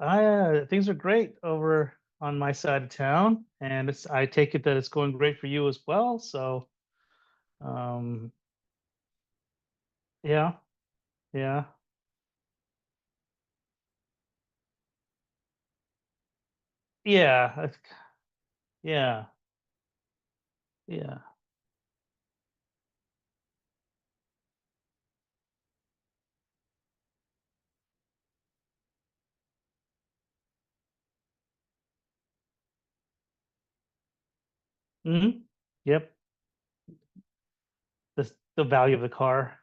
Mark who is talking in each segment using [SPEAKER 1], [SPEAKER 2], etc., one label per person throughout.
[SPEAKER 1] Things are great over on my side of town, and I take it that it's going great for you as well. So, um, yeah, yeah, yeah, yeah, yeah. Hmm. Yep. The value of the car.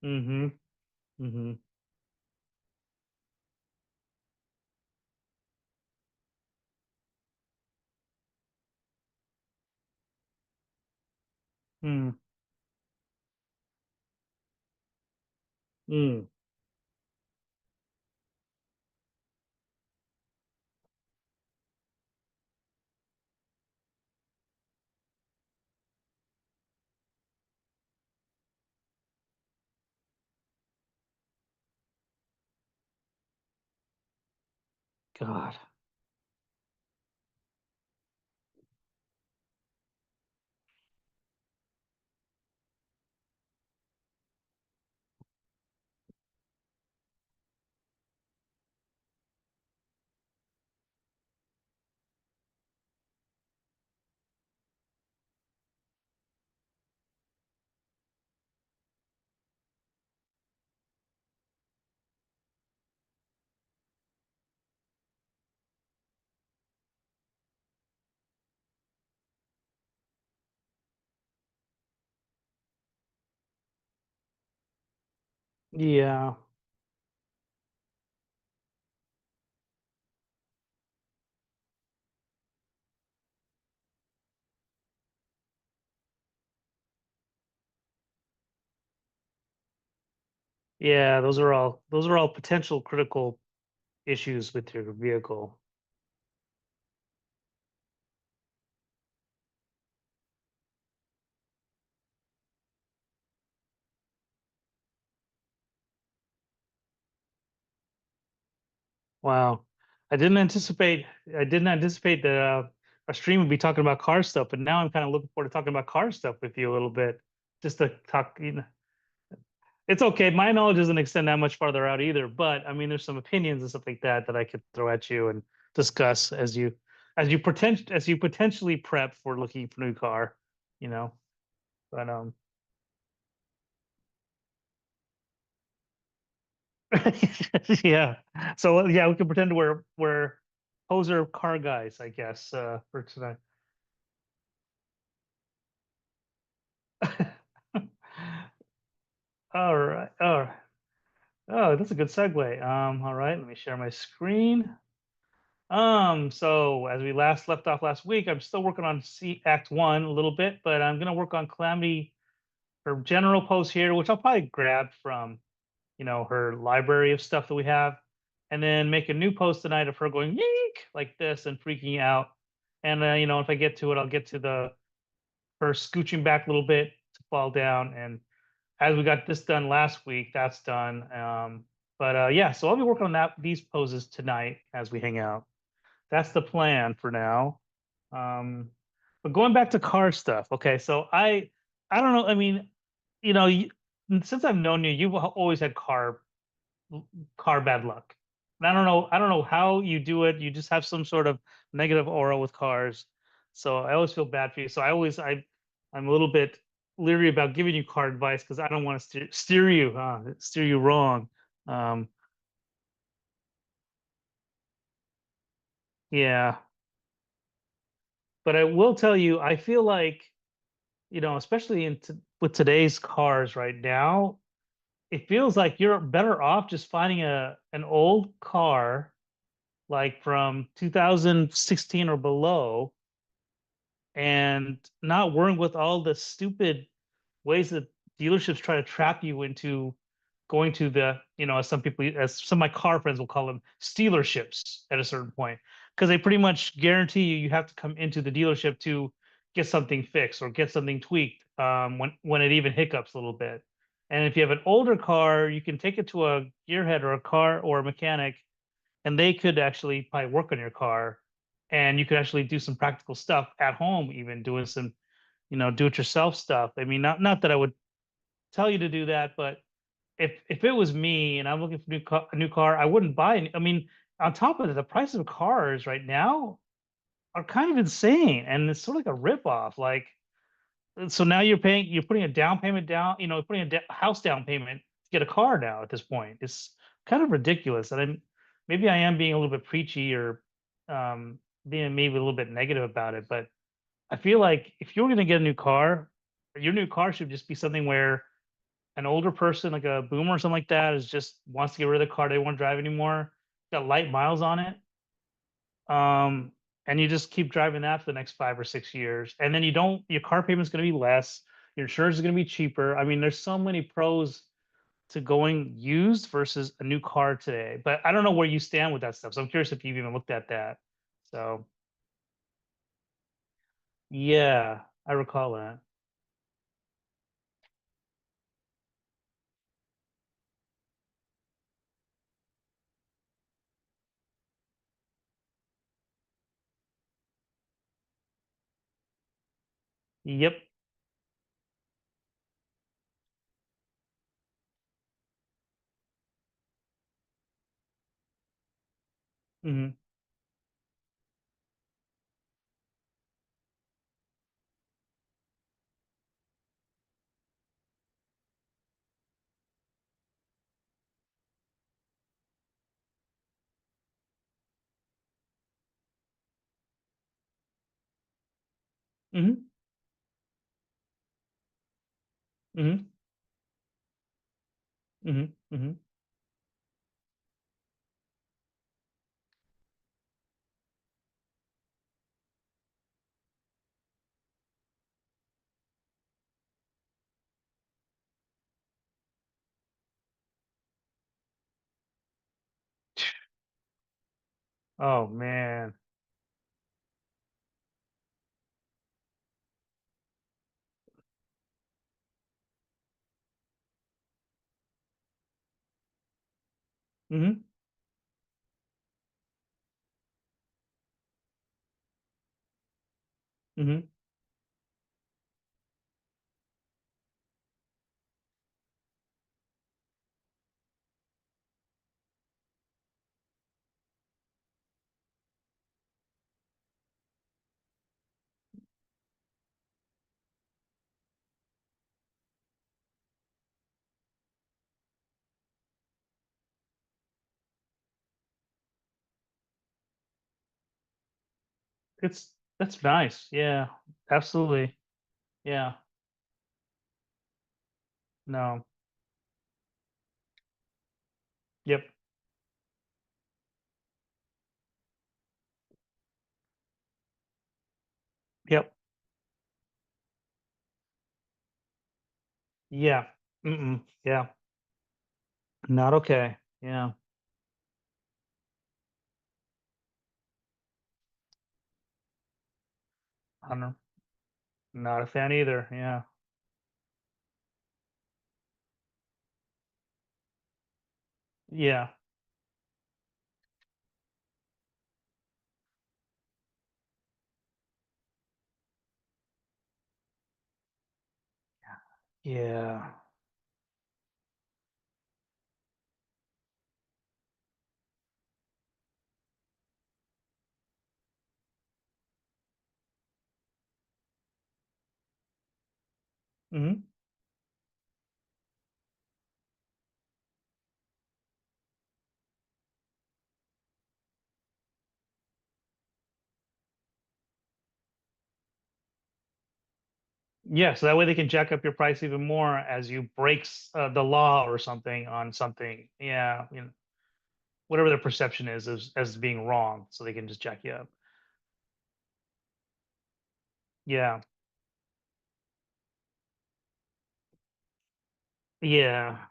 [SPEAKER 1] Hmm. Hmm. Mm, mm. God. Yeah, yeah. Those are all potential critical issues with your vehicle. Wow. I didn't anticipate that our stream would be talking about car stuff, but now I'm kind of looking forward to talking about car stuff with you a little bit. Just to talk, it's okay. My knowledge doesn't extend that much farther out either, but I mean, there's some opinions and stuff like that that I could throw at you and discuss as you potentially prep for looking for a new car, you know. But yeah. So yeah, we can pretend we're poser car guys, I guess, for tonight. All right. Oh, oh, that's a good segue. All right, let me share my screen. So as we last left off last week, I'm still working on C Act One a little bit, but I'm gonna work on Calamity, her general post here, which I'll probably grab from, her library of stuff that we have, and then make a new post tonight of her going yeek like this and freaking out. And if I get to it, I'll get to the her scooching back a little bit to fall down, and as we got this done last week, that's done. But yeah, so I'll be working on these poses tonight as we hang out. That's the plan for now. Um, but going back to car stuff, okay. So I don't know. I mean, you know, you, since I've known you, you've always had car bad luck. And I don't know how you do it. You just have some sort of negative aura with cars. So I always feel bad for you. So I'm a little bit leery about giving you car advice because I don't want to steer you wrong. Um, yeah, but I will tell you, I feel like, especially with today's cars right now, it feels like you're better off just finding an old car like from 2016 or below and not worrying with all the stupid ways that dealerships try to trap you into going to as as some of my car friends will call them, stealerships at a certain point, because they pretty much guarantee you have to come into the dealership to get something fixed or get something tweaked when it even hiccups a little bit. And if you have an older car, you can take it to a gearhead or a car or a mechanic, and they could actually probably work on your car, and you could actually do some practical stuff at home, even doing some, do it yourself stuff. I mean, not that I would tell you to do that, but if it was me and I'm looking for a new car, I wouldn't buy any. I mean, on top of it, the price of cars right now are kind of insane, and it's sort of like a ripoff. Like, so now you're putting a down payment down, putting a house down payment to get a car now at this point. It's kind of ridiculous. And maybe I am being a little bit preachy or being maybe a little bit negative about it, but I feel like if you're going to get a new car, your new car should just be something where an older person, like a boomer or something like that, is just wants to get rid of the car they won't drive anymore, got light miles on it, um, and you just keep driving that for the next 5 or 6 years, and then your car payment's going to be less, your insurance is going to be cheaper. I mean, there's so many pros to going used versus a new car today. But I don't know where you stand with that stuff, so I'm curious if you've even looked at that. So yeah, I recall that. Yep. Hmm. Hmm. Hmm. Hmm. Hmm. Oh man. Hmm. Hmm. That's nice. Yeah, absolutely. Yeah. No. Yep. Yep. Yeah. Mm-mm. Yeah. Not okay. Yeah. I'm not a fan either. Yeah. Yeah. Yeah. Hmm. Yeah. So that way they can jack up your price even more as you the law or something on something. Yeah. Whatever their perception is as being wrong, so they can just jack you up. Yeah. Yeah.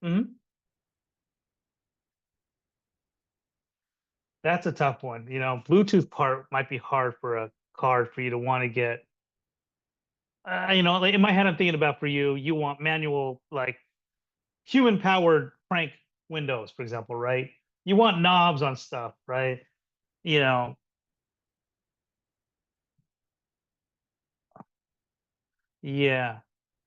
[SPEAKER 1] Hmm. That's a tough one. Bluetooth part might be hard for a card for you to want to get. Like in my head, I'm thinking about for you. You want manual, like human powered crank windows, for example, right? You want knobs on stuff, right? You know, yeah.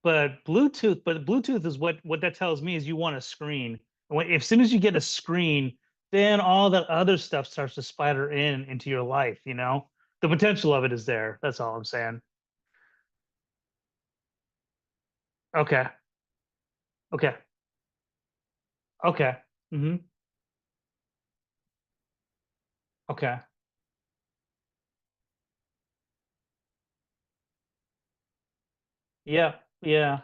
[SPEAKER 1] But Bluetooth is what that tells me is you want a screen. As soon as you get a screen, then all that other stuff starts to spider in into your life. The potential of it is there. That's all I'm saying. Okay. Okay. Okay. Hmm. Okay. Yeah. Yeah.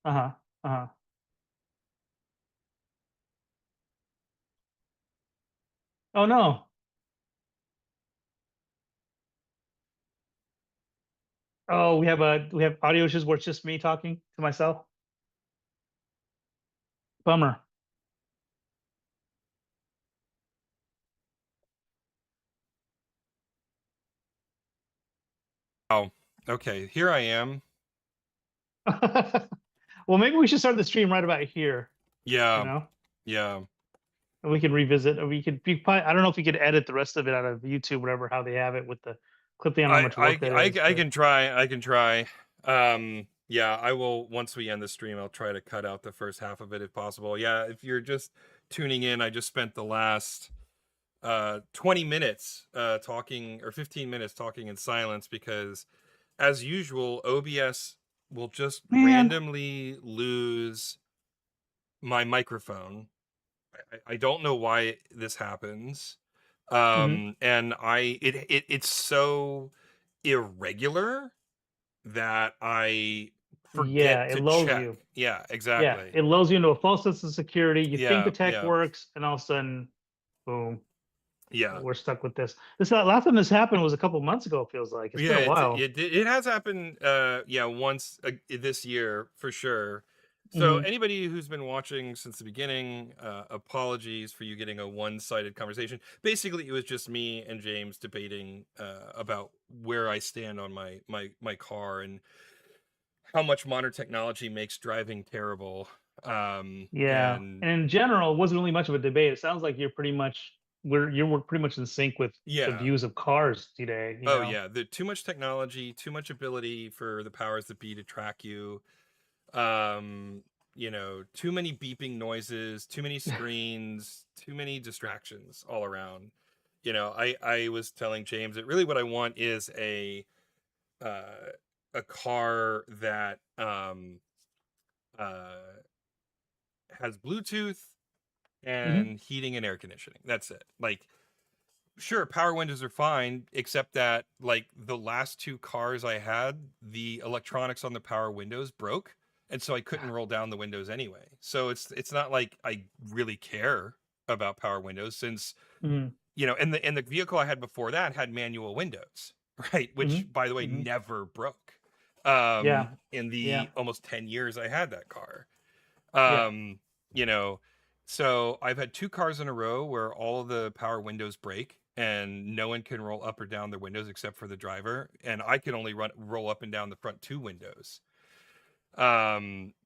[SPEAKER 1] Uh-huh. Uh-huh. Oh no. Oh, we have audio issues where it's just me talking to myself. Bummer.
[SPEAKER 2] Oh, okay. Here I am.
[SPEAKER 1] Well, maybe we should start the stream right about here, you
[SPEAKER 2] Yeah,
[SPEAKER 1] know?
[SPEAKER 2] yeah.
[SPEAKER 1] And we can revisit, or I don't know if we could edit the rest of it out of YouTube, whatever, how they have it with the clip. I don't know how much work that is,
[SPEAKER 2] I
[SPEAKER 1] but
[SPEAKER 2] can try. I can try. Yeah, I will. Once we end the stream, I'll try to cut out the first half of it if possible. Yeah, if you're just tuning in, I just spent the last 20 minutes talking, or 15 minutes talking in silence, because as usual OBS will just
[SPEAKER 1] man,
[SPEAKER 2] randomly lose my microphone. I don't know why this happens.
[SPEAKER 1] hmm,
[SPEAKER 2] And it's so irregular that I
[SPEAKER 1] yeah,
[SPEAKER 2] forget
[SPEAKER 1] it
[SPEAKER 2] to
[SPEAKER 1] lulls
[SPEAKER 2] check.
[SPEAKER 1] you.
[SPEAKER 2] Yeah,
[SPEAKER 1] Yeah,
[SPEAKER 2] exactly.
[SPEAKER 1] it lulls you into a false sense of security. You think the
[SPEAKER 2] Yeah,
[SPEAKER 1] tech
[SPEAKER 2] yeah,
[SPEAKER 1] works, and all of a sudden, boom,
[SPEAKER 2] yeah.
[SPEAKER 1] we're stuck with this. This last time this happened was a couple months ago. It feels like it's been
[SPEAKER 2] Yeah,
[SPEAKER 1] a while.
[SPEAKER 2] it has happened yeah, once this year for sure. So
[SPEAKER 1] Hmm.
[SPEAKER 2] anybody who's been watching since the beginning, apologies for you getting a one-sided conversation. Basically, it was just me and James debating about where I stand on my car and how much modern technology makes driving terrible.
[SPEAKER 1] Yeah,
[SPEAKER 2] And
[SPEAKER 1] and in general, it wasn't really much of a debate. It sounds like you're pretty much in sync with the
[SPEAKER 2] yeah.
[SPEAKER 1] views of cars today.
[SPEAKER 2] Oh yeah, the too much technology, too much ability for the powers that be to track you. Um, too many beeping noises, too many screens, too many distractions all around. I was telling James that really what I want is uh a car that uh has Bluetooth
[SPEAKER 1] Hmm.
[SPEAKER 2] and heating and air conditioning. That's it. Like, sure, power windows are fine, except that like the last two cars I had, the electronics on the power windows broke, and so I couldn't roll down the windows anyway. So it's not like I really care about power windows, since
[SPEAKER 1] Hmm.
[SPEAKER 2] and the vehicle I had before that had manual windows, right? Which,
[SPEAKER 1] Hmm.
[SPEAKER 2] by the way,
[SPEAKER 1] Hmm.
[SPEAKER 2] never broke.
[SPEAKER 1] Yeah,
[SPEAKER 2] In
[SPEAKER 1] yeah,
[SPEAKER 2] the almost 10 years I had that car.
[SPEAKER 1] yeah.
[SPEAKER 2] Um, you know, so I've had two cars in a row where all of the power windows break and no one can roll up or down their windows except for the driver, and I can only roll up and down the front two windows.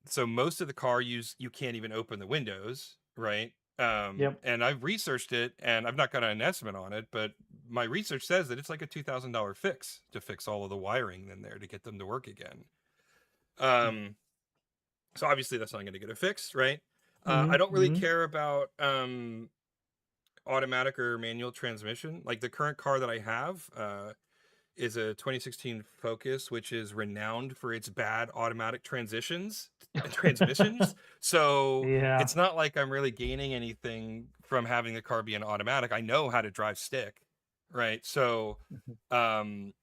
[SPEAKER 2] So most of the car you can't even open the windows, right?
[SPEAKER 1] Yep.
[SPEAKER 2] And I've researched it and I've not got an estimate on it, but my research says that it's like a $2,000 fix to fix all of the wiring in there to get them to work again. Um, so obviously that's not going to get it fixed, right? I
[SPEAKER 1] Hmm.
[SPEAKER 2] don't really
[SPEAKER 1] Hmm.
[SPEAKER 2] care about automatic or manual transmission. Like the current car that I have is a 2016 Focus, which is renowned for its bad automatic transmissions. So
[SPEAKER 1] Yeah.
[SPEAKER 2] it's not like I'm really gaining anything from having the car be an automatic. I know how to drive stick, right? So,
[SPEAKER 1] Mhm.
[SPEAKER 2] um,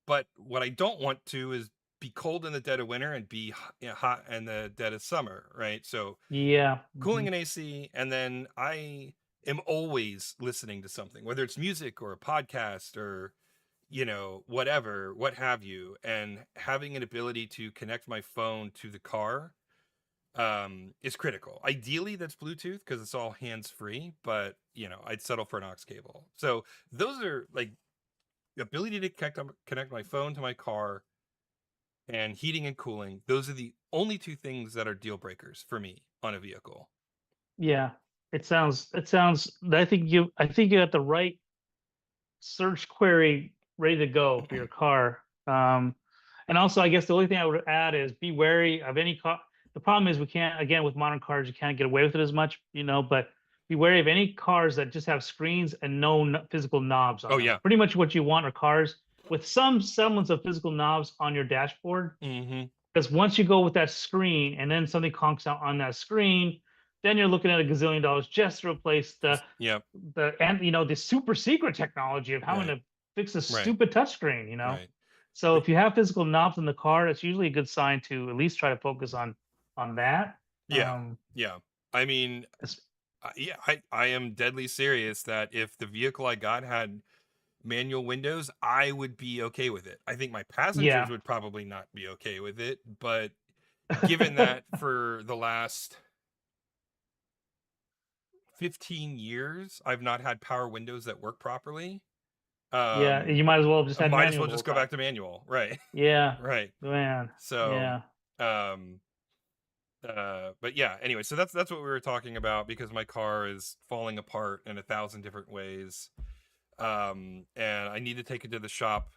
[SPEAKER 2] but what I don't want to is be cold in the dead of winter and be hot in the dead of summer, right? So
[SPEAKER 1] Yeah.
[SPEAKER 2] cooling
[SPEAKER 1] Hmm.
[SPEAKER 2] and AC, and then I am always listening to something, whether it's music or a podcast or whatever, what have you, and having an ability to connect my phone to the car is critical. Ideally, that's Bluetooth because it's all hands free, but I'd settle for an aux cable. So those are like the ability to connect my phone to my car and heating and cooling. Those are the only two things that are deal breakers for me on a vehicle.
[SPEAKER 1] Yeah. It sounds I think you got the right search query ready to go for your car. And also, I guess the only thing I would add is be wary of any car. The problem is we can't, again, with modern cars, you can't get away with it as much, but be wary of any cars that just have screens and no physical knobs on
[SPEAKER 2] Oh
[SPEAKER 1] them.
[SPEAKER 2] yeah.
[SPEAKER 1] Pretty much what you want are cars with some semblance of physical knobs on your dashboard.
[SPEAKER 2] Mm-hmm.
[SPEAKER 1] Because once you go with that screen and then something conks out on that screen, then you're looking at $1 gazillion just to replace the
[SPEAKER 2] Yep.
[SPEAKER 1] the and the super secret technology of having
[SPEAKER 2] Right.
[SPEAKER 1] to fix a
[SPEAKER 2] Right.
[SPEAKER 1] stupid touchscreen.
[SPEAKER 2] Right.
[SPEAKER 1] So
[SPEAKER 2] But
[SPEAKER 1] if you have physical knobs in the car, it's usually a good sign to at least try to focus on that.
[SPEAKER 2] yeah.
[SPEAKER 1] Um,
[SPEAKER 2] Yeah. I mean,
[SPEAKER 1] es-
[SPEAKER 2] yeah, I am deadly serious that if the vehicle I got had manual windows, I would be okay with it. I think my passengers
[SPEAKER 1] yeah.
[SPEAKER 2] would probably not be okay with it, but given that for the last 15 years I've not had power windows that work properly,
[SPEAKER 1] Yeah,
[SPEAKER 2] um
[SPEAKER 1] you might as well have just
[SPEAKER 2] I
[SPEAKER 1] had
[SPEAKER 2] might as
[SPEAKER 1] manual
[SPEAKER 2] well
[SPEAKER 1] the whole
[SPEAKER 2] just go
[SPEAKER 1] time.
[SPEAKER 2] back to manual, right?
[SPEAKER 1] Yeah,
[SPEAKER 2] Right.
[SPEAKER 1] man.
[SPEAKER 2] So
[SPEAKER 1] Yeah.
[SPEAKER 2] um but yeah, anyway, so that's what we were talking about because my car is falling apart in 1,000 different ways. And I need to take it to the shop,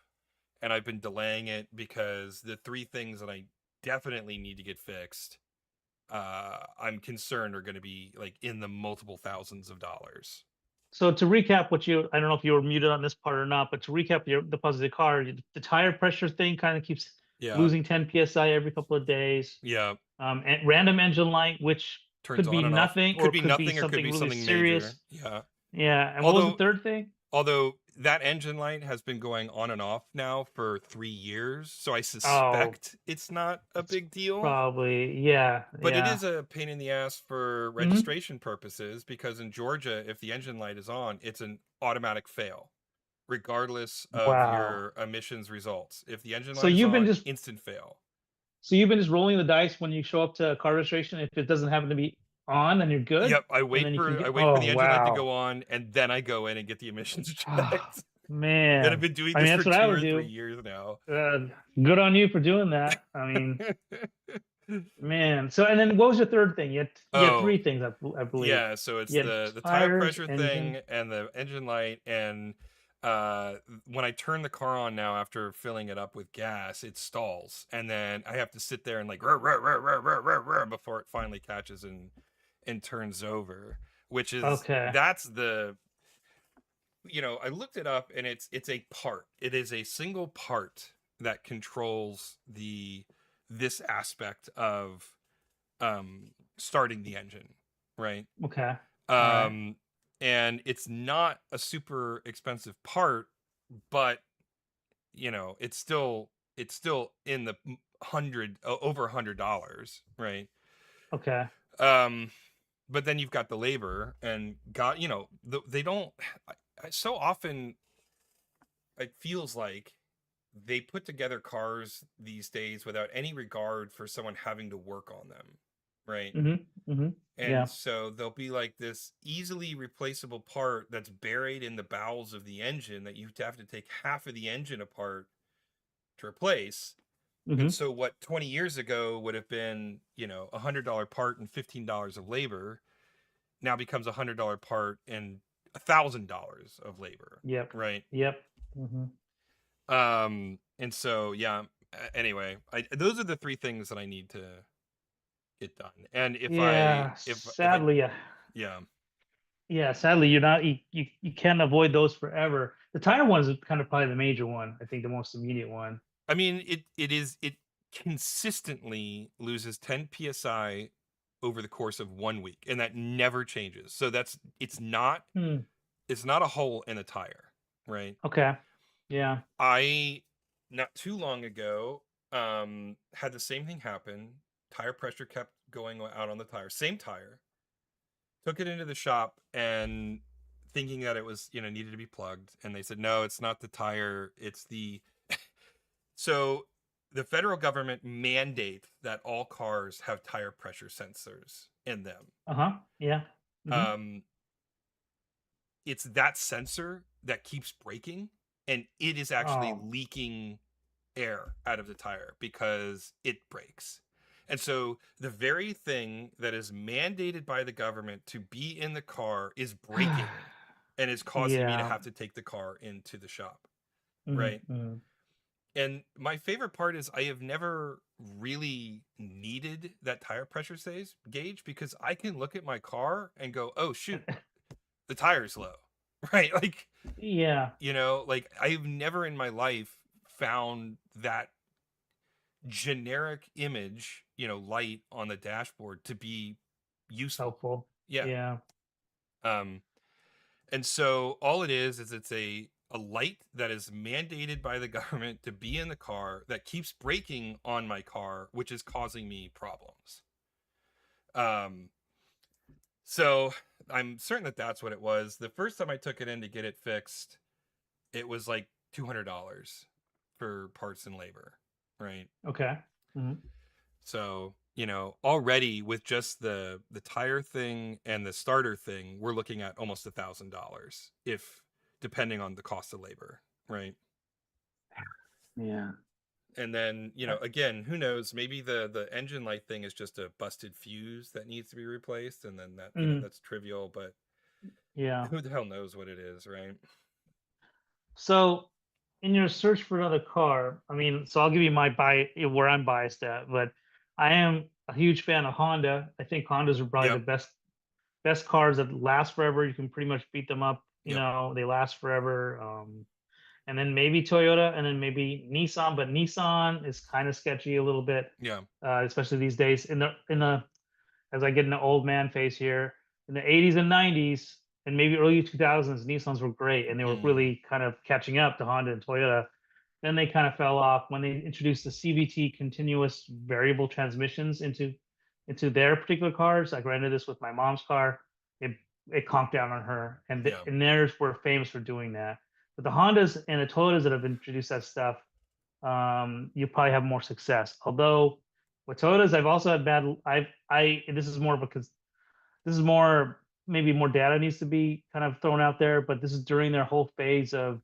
[SPEAKER 2] and I've been delaying it because the three things that I definitely need to get fixed, I'm concerned are going to be like in the multiple thousands of dollars.
[SPEAKER 1] So to recap, I don't know if you were muted on this part or not, but to recap the positive car, the tire pressure thing kind of keeps
[SPEAKER 2] Yeah.
[SPEAKER 1] losing 10 psi every couple of days.
[SPEAKER 2] Yeah.
[SPEAKER 1] And random engine light, which
[SPEAKER 2] Turns
[SPEAKER 1] could be
[SPEAKER 2] on and off.
[SPEAKER 1] nothing
[SPEAKER 2] Could
[SPEAKER 1] or
[SPEAKER 2] be
[SPEAKER 1] could be
[SPEAKER 2] nothing or could
[SPEAKER 1] something
[SPEAKER 2] be
[SPEAKER 1] really
[SPEAKER 2] something major.
[SPEAKER 1] serious.
[SPEAKER 2] Yeah.
[SPEAKER 1] Yeah. And what was the
[SPEAKER 2] Although
[SPEAKER 1] third thing?
[SPEAKER 2] although that engine light has been going on and off now for 3 years, so I
[SPEAKER 1] Oh,
[SPEAKER 2] suspect it's not a
[SPEAKER 1] it's
[SPEAKER 2] big deal.
[SPEAKER 1] probably, yeah,
[SPEAKER 2] But it
[SPEAKER 1] yeah.
[SPEAKER 2] is a pain in the ass for
[SPEAKER 1] Hmm.
[SPEAKER 2] registration purposes because in Georgia, if the engine light is on, it's an automatic fail, regardless of
[SPEAKER 1] Wow.
[SPEAKER 2] your emissions results. If the engine
[SPEAKER 1] So
[SPEAKER 2] light is
[SPEAKER 1] you've been
[SPEAKER 2] on,
[SPEAKER 1] just
[SPEAKER 2] instant fail.
[SPEAKER 1] so you've been just rolling the dice when you show up to car registration. If it doesn't happen to be on, then you're good,
[SPEAKER 2] Yep, I
[SPEAKER 1] and
[SPEAKER 2] wait
[SPEAKER 1] then you can
[SPEAKER 2] for I
[SPEAKER 1] get.
[SPEAKER 2] wait for
[SPEAKER 1] Oh
[SPEAKER 2] the engine light to
[SPEAKER 1] wow.
[SPEAKER 2] go on, and then I go in and get the emissions
[SPEAKER 1] Oh,
[SPEAKER 2] checked. And I've
[SPEAKER 1] man.
[SPEAKER 2] been doing
[SPEAKER 1] I
[SPEAKER 2] this
[SPEAKER 1] mean,
[SPEAKER 2] for
[SPEAKER 1] that's what I
[SPEAKER 2] two
[SPEAKER 1] would
[SPEAKER 2] or three
[SPEAKER 1] do.
[SPEAKER 2] years now.
[SPEAKER 1] Uh, Good on you for doing that. I mean, man. So, and then what was your third thing? You had
[SPEAKER 2] Oh,
[SPEAKER 1] three things, I believe.
[SPEAKER 2] yeah, so it's
[SPEAKER 1] You had
[SPEAKER 2] the tire
[SPEAKER 1] tires,
[SPEAKER 2] pressure
[SPEAKER 1] engine.
[SPEAKER 2] thing and the engine light, and uh when I turn the car on now after filling it up with gas, it stalls, and then I have to sit there and like before it finally catches and turns over, which is
[SPEAKER 1] Okay.
[SPEAKER 2] that's the I looked it up, and it's a part. It is a single part that controls the this aspect of starting the engine, right?
[SPEAKER 1] Okay. All right.
[SPEAKER 2] um and it's not a super expensive part, but it's still in the over $100, right?
[SPEAKER 1] Okay.
[SPEAKER 2] um but then you've got the labor, and got they don't so often it feels like they put together cars these days without any regard for someone having to work on them, right?
[SPEAKER 1] Mm-hmm. Mm-hmm.
[SPEAKER 2] And
[SPEAKER 1] Yeah.
[SPEAKER 2] so there'll be like this easily replaceable part that's buried in the bowels of the engine that you have to take half of the engine apart to replace. And
[SPEAKER 1] Mm-hmm.
[SPEAKER 2] so what 20 years ago would have been, $100 part and $15 of labor now becomes $100 part and $1,000 of labor,
[SPEAKER 1] Yep.
[SPEAKER 2] right?
[SPEAKER 1] Yep. Mm-hmm.
[SPEAKER 2] And so yeah, anyway, those are the three things that I need to get done. And if I
[SPEAKER 1] Yeah.
[SPEAKER 2] if I
[SPEAKER 1] Sadly,
[SPEAKER 2] yeah.
[SPEAKER 1] yeah. Sadly, you're not. You can't avoid those forever. The tire one is kind of probably the major one. I think the most immediate one.
[SPEAKER 2] I mean, it consistently loses 10 psi over the course of 1 week, and that never changes. So
[SPEAKER 1] Hmm.
[SPEAKER 2] it's not a hole in a tire, right?
[SPEAKER 1] Okay. Yeah.
[SPEAKER 2] I not too long ago had the same thing happen. Tire pressure kept going out on the tire. Same tire. Took it into the shop and thinking that it was, needed to be plugged, and they said no, it's not the tire, it's the so the federal government mandates that all cars have tire pressure sensors in them.
[SPEAKER 1] Uh-huh. Yeah. Hmm.
[SPEAKER 2] Um, it's that sensor that keeps breaking, and it is actually
[SPEAKER 1] Oh,
[SPEAKER 2] leaking air out of the tire because it breaks. And so the very thing that is mandated by the government to be in the car is breaking and is causing me to
[SPEAKER 1] yeah.
[SPEAKER 2] have to take the car into the shop,
[SPEAKER 1] Hmm.
[SPEAKER 2] right?
[SPEAKER 1] Hmm.
[SPEAKER 2] And my favorite part is I have never really needed that tire pressure gauge because I can look at my car and go, "Oh shoot, the tire's low." Right? Like,
[SPEAKER 1] Yeah.
[SPEAKER 2] like I've never in my life found that generic image, light on the dashboard to be useful.
[SPEAKER 1] Helpful.
[SPEAKER 2] Yeah.
[SPEAKER 1] Yeah.
[SPEAKER 2] Um, and so all it is it's a light that is mandated by the government to be in the car that keeps breaking on my car, which is causing me problems. Um, so I'm certain that that's what it was. The first time I took it in to get it fixed, it was like $200 for parts and labor, right?
[SPEAKER 1] Okay. Hmm.
[SPEAKER 2] So, already with just the tire thing and the starter thing, we're looking at almost $1,000 if depending on the cost of labor, right?
[SPEAKER 1] Yeah.
[SPEAKER 2] And then, again, who knows, maybe the engine light thing is just a busted fuse that needs to be replaced and then that,
[SPEAKER 1] Mm,
[SPEAKER 2] that's trivial, but
[SPEAKER 1] yeah.
[SPEAKER 2] who the hell knows what it is, right?
[SPEAKER 1] So, in your search for another car, I mean, so I'll give you my where I'm biased at, but I am a huge fan of Honda. I think Hondas are probably the
[SPEAKER 2] Yep.
[SPEAKER 1] best cars that last forever. You can pretty much beat them up.
[SPEAKER 2] Yep.
[SPEAKER 1] They last forever. And then maybe Toyota, and then maybe Nissan. But Nissan is kind of sketchy a little bit,
[SPEAKER 2] Yeah.
[SPEAKER 1] especially these days. In the as I get in the old man phase here, in the 80s and 90s, and maybe early 2000s, Nissans were great, and they were
[SPEAKER 2] Mm,
[SPEAKER 1] really kind of catching up to Honda and Toyota. Then they kind of fell off when they introduced the CVT continuous variable transmissions into their particular cars. Like I ran into this with my mom's car. It it conked down on her,
[SPEAKER 2] yeah.
[SPEAKER 1] and theirs were famous for doing that. But the Hondas and the Toyotas that have introduced that stuff, you probably have more success. Although with Toyotas, I've also had bad. I this is more of a this is more maybe more data needs to be kind of thrown out there, but this is during their whole phase of,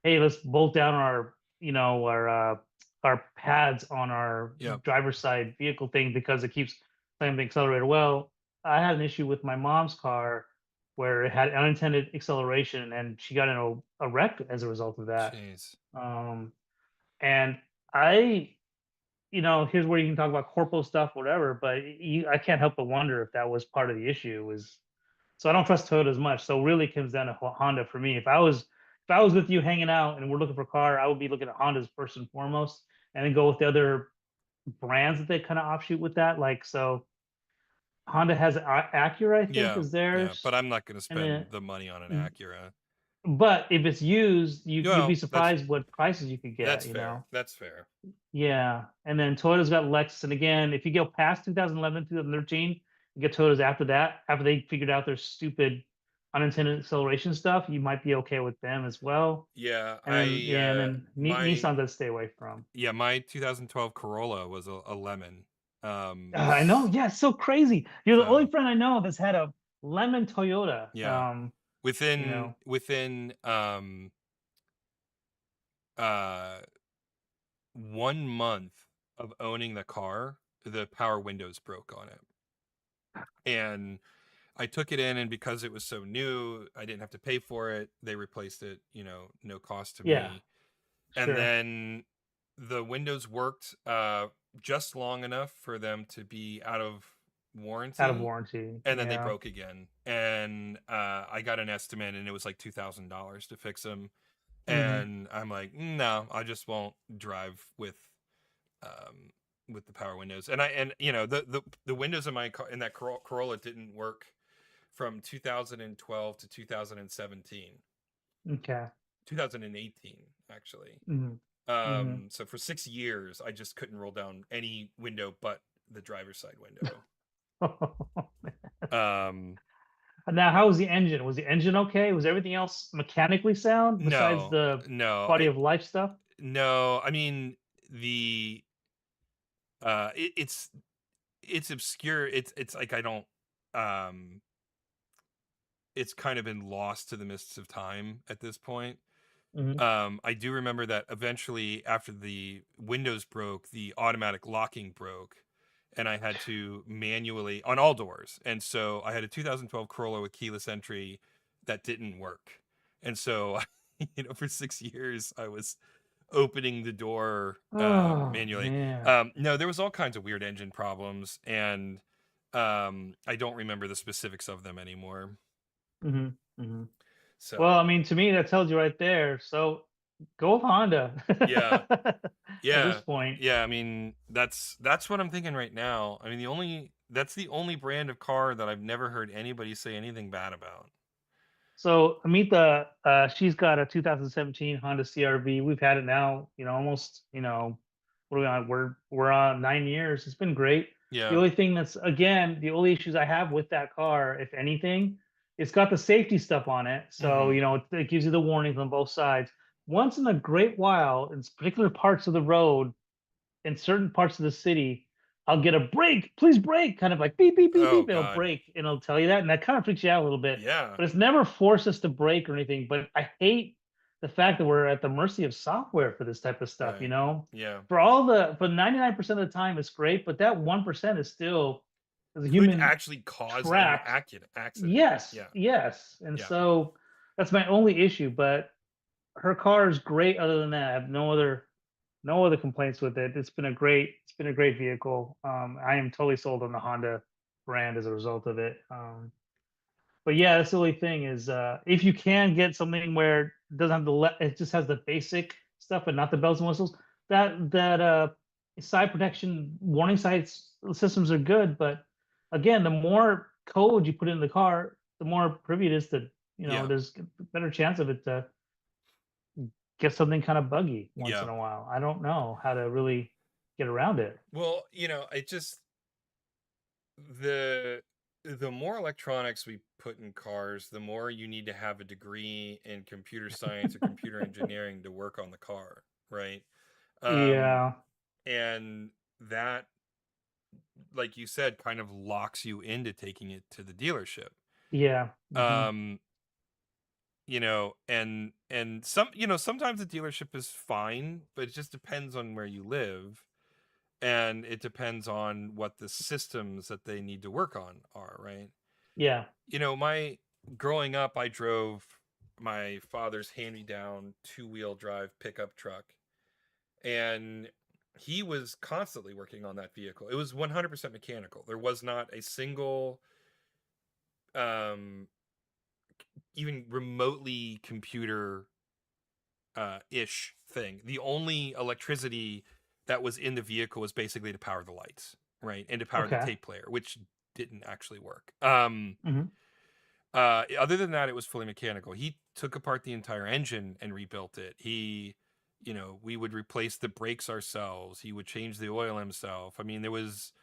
[SPEAKER 1] hey, let's bolt down our pads on our
[SPEAKER 2] Yep.
[SPEAKER 1] driver's side vehicle thing because it keeps playing the accelerator. Well, I had an issue with my mom's car where it had unintended acceleration and she got in a wreck as a result of that.
[SPEAKER 2] Jeez.
[SPEAKER 1] Um, and I here's where you can talk about corporal stuff, whatever. But I can't help but wonder if that was part of the issue. Was so I don't trust Toyota as much. So really, it comes down to Honda for me. If I was with you hanging out and we're looking for a car, I would be looking at Hondas first and foremost, and then go with the other brands that they kind of offshoot with that. Like so, Honda has Acura, I think,
[SPEAKER 2] Yeah.
[SPEAKER 1] is
[SPEAKER 2] Yeah. But
[SPEAKER 1] theirs,
[SPEAKER 2] I'm not going to
[SPEAKER 1] and then
[SPEAKER 2] spend the money on an Acura.
[SPEAKER 1] but if it's used, you'd be
[SPEAKER 2] Well,
[SPEAKER 1] surprised what prices you could
[SPEAKER 2] that's
[SPEAKER 1] get.
[SPEAKER 2] fair. That's fair.
[SPEAKER 1] Yeah, and then Toyota's got Lexus, and again, if you go past 2011, 2013, you get Toyotas after that, after they figured out their stupid unintended acceleration stuff, you might be okay with them as well.
[SPEAKER 2] Yeah,
[SPEAKER 1] And then
[SPEAKER 2] I
[SPEAKER 1] yeah, and then
[SPEAKER 2] my
[SPEAKER 1] Nissan's I'd stay away from.
[SPEAKER 2] yeah, my 2012 Corolla was a lemon.
[SPEAKER 1] I know, yeah, it's so crazy. You're the only
[SPEAKER 2] So
[SPEAKER 1] friend I know that's had a lemon Toyota.
[SPEAKER 2] yeah,
[SPEAKER 1] You
[SPEAKER 2] within
[SPEAKER 1] know,
[SPEAKER 2] within uh 1 month of owning the car, the power windows broke on it, and I took it in, and because it was so new, I didn't have to pay for it. They replaced it, no cost to
[SPEAKER 1] yeah,
[SPEAKER 2] me. And
[SPEAKER 1] sure,
[SPEAKER 2] then the windows worked just long enough for them to be out of
[SPEAKER 1] out of
[SPEAKER 2] warranty,
[SPEAKER 1] warranty.
[SPEAKER 2] and then they
[SPEAKER 1] Yeah.
[SPEAKER 2] broke again. And I got an estimate, and it was like $2,000 to fix them.
[SPEAKER 1] Hmm.
[SPEAKER 2] And I'm like, no, I just won't drive um, with the power windows. And the windows in my car in that Corolla didn't work from 2012 to 2017,
[SPEAKER 1] Okay.
[SPEAKER 2] 2018 actually.
[SPEAKER 1] Hmm. Hmm.
[SPEAKER 2] So for 6 years, I just couldn't roll down any window but the driver's side window. Um,
[SPEAKER 1] Now, how was the engine? Was the engine okay? Was everything else mechanically sound besides
[SPEAKER 2] no,
[SPEAKER 1] the
[SPEAKER 2] no,
[SPEAKER 1] quality of life stuff?
[SPEAKER 2] no. I mean, the It's obscure. It's like I don't um it's kind of been lost to the mists of time at this point.
[SPEAKER 1] Hmm.
[SPEAKER 2] I do remember that eventually, after the windows broke, the automatic locking broke, and I had to manually on all doors. And so I had a 2012 Corolla with keyless entry that didn't work. And so, for 6 years, I was opening the door
[SPEAKER 1] Oh
[SPEAKER 2] manually.
[SPEAKER 1] man.
[SPEAKER 2] No, there was all kinds of weird engine problems, and I don't remember the specifics of them anymore.
[SPEAKER 1] Hmm. Hmm. Well, I
[SPEAKER 2] So
[SPEAKER 1] mean, to me, that tells you right there. So go with Honda
[SPEAKER 2] yeah,
[SPEAKER 1] at this
[SPEAKER 2] yeah,
[SPEAKER 1] point.
[SPEAKER 2] yeah. I mean, that's what I'm thinking right now. I mean, that's the only brand of car that I've never heard anybody say anything bad about.
[SPEAKER 1] So Amita, she's got a 2017 Honda CRV. We've had it now, almost, what are we on? We're on 9 years. It's been great. The
[SPEAKER 2] Yeah.
[SPEAKER 1] only thing that's again, the only issues I have with that car, if anything, it's got the safety stuff on it. So,
[SPEAKER 2] Mm-hmm.
[SPEAKER 1] it gives you the warnings on both sides. Once in a great while, in particular parts of the road, in certain parts of the city, I'll get a break, please break, kind of like beep, beep, beep,
[SPEAKER 2] Oh
[SPEAKER 1] beep. It'll
[SPEAKER 2] God.
[SPEAKER 1] break and it'll tell you that. And that kind of freaks you out a little bit,
[SPEAKER 2] Yeah.
[SPEAKER 1] but it's never forced us to break or anything. But I hate the fact that we're at the mercy of software for this type of stuff,
[SPEAKER 2] Right. Yeah.
[SPEAKER 1] For 99% of the time, it's great, but that 1% is still, as a
[SPEAKER 2] Could
[SPEAKER 1] human,
[SPEAKER 2] actually cause an
[SPEAKER 1] trapped.
[SPEAKER 2] accident.
[SPEAKER 1] Yes,
[SPEAKER 2] Yeah.
[SPEAKER 1] yes. And
[SPEAKER 2] Yeah.
[SPEAKER 1] so that's my only issue. But her car is great. Other than that, I have no other complaints with it. It's been a great vehicle. I am totally sold on the Honda brand as a result of it. But yeah, that's the only thing is, if you can get something where it doesn't have it just has the basic stuff, but not the bells and whistles. That side protection warning signs systems are good, but again, the more code you put in the car, the more privy it is to,
[SPEAKER 2] Yeah.
[SPEAKER 1] there's a better chance of it to get something kind of buggy once
[SPEAKER 2] Yeah.
[SPEAKER 1] in a while. I don't know how to really get around it.
[SPEAKER 2] Well, it just the the more electronics we put in cars, the more you need to have a degree in computer science or computer engineering to work on the car, right? Um,
[SPEAKER 1] Yeah,
[SPEAKER 2] and that, like you said, kind of locks you into taking it to the dealership.
[SPEAKER 1] yeah, hmm,
[SPEAKER 2] Um, and sometimes the dealership is fine, but it just depends on where you live, and it depends on what the systems that they need to work on are, right?
[SPEAKER 1] yeah.
[SPEAKER 2] My growing up, I drove my father's hand-me-down two-wheel drive pickup truck, and he was constantly working on that vehicle. It was 100% mechanical. There was not a single um even remotely computer ish thing. The only electricity that was in the vehicle was basically to power the lights, right? And to power the
[SPEAKER 1] Okay.
[SPEAKER 2] tape player, which didn't actually work.
[SPEAKER 1] Hmm.
[SPEAKER 2] Other than that, it was fully mechanical. He took apart the entire engine and rebuilt it. We would replace the brakes ourselves. He would change the oil himself. I mean, it was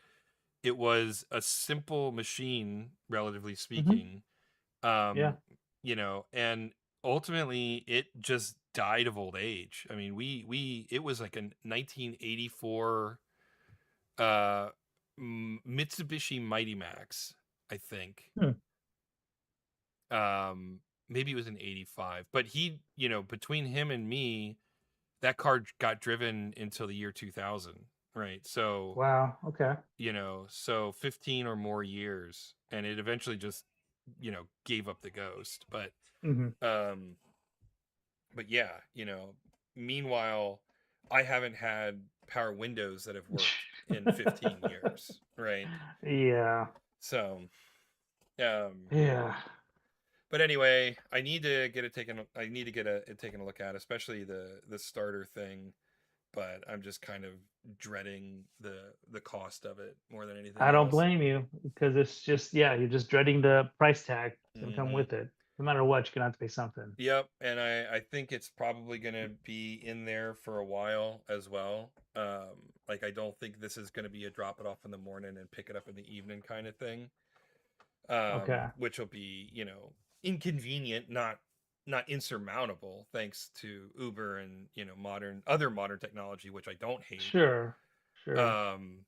[SPEAKER 2] a simple machine, relatively
[SPEAKER 1] Hmm.
[SPEAKER 2] speaking.
[SPEAKER 1] Yeah.
[SPEAKER 2] And ultimately it just died of old age. I mean, we it was like a 1984 uh Mitsubishi Mighty Max, I think.
[SPEAKER 1] Hmm.
[SPEAKER 2] Maybe it was an 85, but between him and me, that car got driven until the year 2000, right? So,
[SPEAKER 1] Wow. Okay.
[SPEAKER 2] 15 or more years, and it eventually just, gave up the ghost.
[SPEAKER 1] Hmm.
[SPEAKER 2] Um but yeah, meanwhile, I haven't had power windows that have worked in 15 years, right?
[SPEAKER 1] Yeah.
[SPEAKER 2] So, um,
[SPEAKER 1] Yeah.
[SPEAKER 2] but anyway, I need to get it taken a look at, especially the starter thing. But I'm just kind of dreading the cost of it more than anything
[SPEAKER 1] I don't
[SPEAKER 2] else.
[SPEAKER 1] blame you because it's just, yeah, you're just dreading the price tag that's gonna come
[SPEAKER 2] Hmm.
[SPEAKER 1] with it. No matter what, you're gonna have to pay something.
[SPEAKER 2] Yep, and I think it's probably gonna be in there for a while as well. Like I don't think this is gonna be a drop it off in the morning and pick it up in the evening kind of thing.
[SPEAKER 1] Okay.
[SPEAKER 2] Which will be, inconvenient, not insurmountable, thanks to Uber and, modern technology, which I don't hate.
[SPEAKER 1] Sure. Sure.
[SPEAKER 2] Um,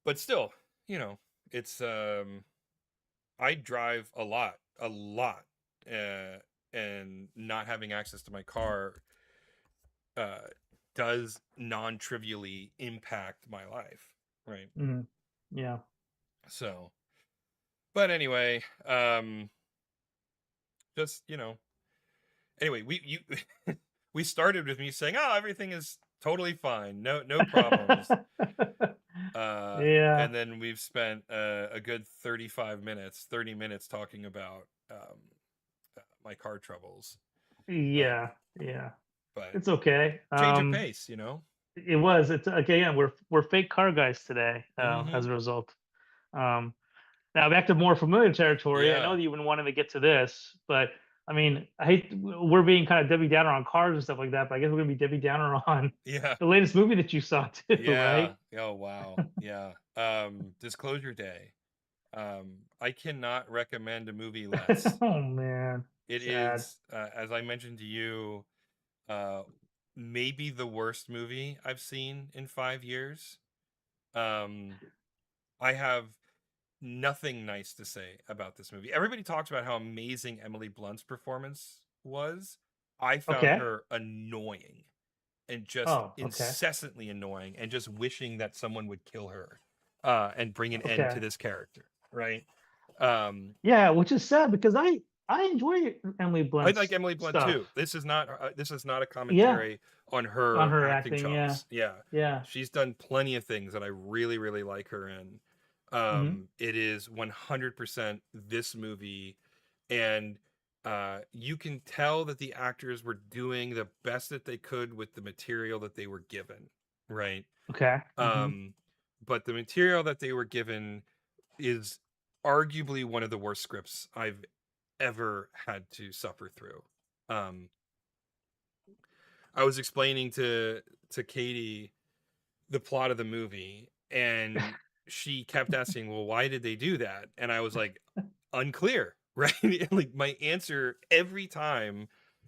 [SPEAKER 2] but still, you know, it's I drive a lot, uh, and not having access to my car uh, does non-trivially impact my life, right?
[SPEAKER 1] Hmm. Yeah.
[SPEAKER 2] So, but anyway, just anyway, we started with me saying, "Oh, everything is totally fine, no problems,"
[SPEAKER 1] Yeah.
[SPEAKER 2] and then we've spent a good 30 minutes talking about my car troubles, but
[SPEAKER 1] Yeah. Yeah.
[SPEAKER 2] but
[SPEAKER 1] It's okay.
[SPEAKER 2] change of pace, you know.
[SPEAKER 1] It was. It's okay. Yeah, we're fake car guys today.
[SPEAKER 2] Mm-hmm.
[SPEAKER 1] As a result. Um, Now back to more familiar territory. I know
[SPEAKER 2] Yeah,
[SPEAKER 1] that you've been wanting to get to this, but I mean, I hate we're being kind of Debbie Downer on cars and stuff like that. But I guess we're gonna be Debbie Downer on
[SPEAKER 2] yeah,
[SPEAKER 1] the latest movie that you saw too,
[SPEAKER 2] yeah.
[SPEAKER 1] right?
[SPEAKER 2] Oh wow, yeah. Disclosure Day. I cannot recommend a movie less.
[SPEAKER 1] Oh man,
[SPEAKER 2] It
[SPEAKER 1] sad.
[SPEAKER 2] is, as I mentioned to you, uh, maybe the worst movie I've seen in 5 years. Um, I have nothing nice to say about this movie. Everybody talks about how amazing Emily Blunt's performance was. I found
[SPEAKER 1] Okay.
[SPEAKER 2] her annoying and just
[SPEAKER 1] Oh, okay.
[SPEAKER 2] incessantly annoying and just wishing that someone would kill her and bring an end to
[SPEAKER 1] Okay.
[SPEAKER 2] this character, right? Um,
[SPEAKER 1] Yeah, which is sad because I enjoy Emily
[SPEAKER 2] I like
[SPEAKER 1] Blunt's
[SPEAKER 2] Emily Blunt
[SPEAKER 1] stuff.
[SPEAKER 2] too. This is not a
[SPEAKER 1] Yeah,
[SPEAKER 2] commentary on
[SPEAKER 1] on
[SPEAKER 2] her
[SPEAKER 1] her
[SPEAKER 2] acting
[SPEAKER 1] acting. Yeah,
[SPEAKER 2] chops. Yeah,
[SPEAKER 1] yeah.
[SPEAKER 2] she's done plenty of things that I really really like her in.
[SPEAKER 1] Hmm.
[SPEAKER 2] It is 100% this movie, and you can tell that the actors were doing the best that they could with the material that they were given, right?
[SPEAKER 1] Okay. Hmm.
[SPEAKER 2] Um, but the material that they were given is arguably one of the worst scripts I've ever had to suffer through. Um, I was explaining to Katie the plot of the movie, and she kept asking, "Well, why did they do that?" And I was like, "Unclear." Right? Like my answer every time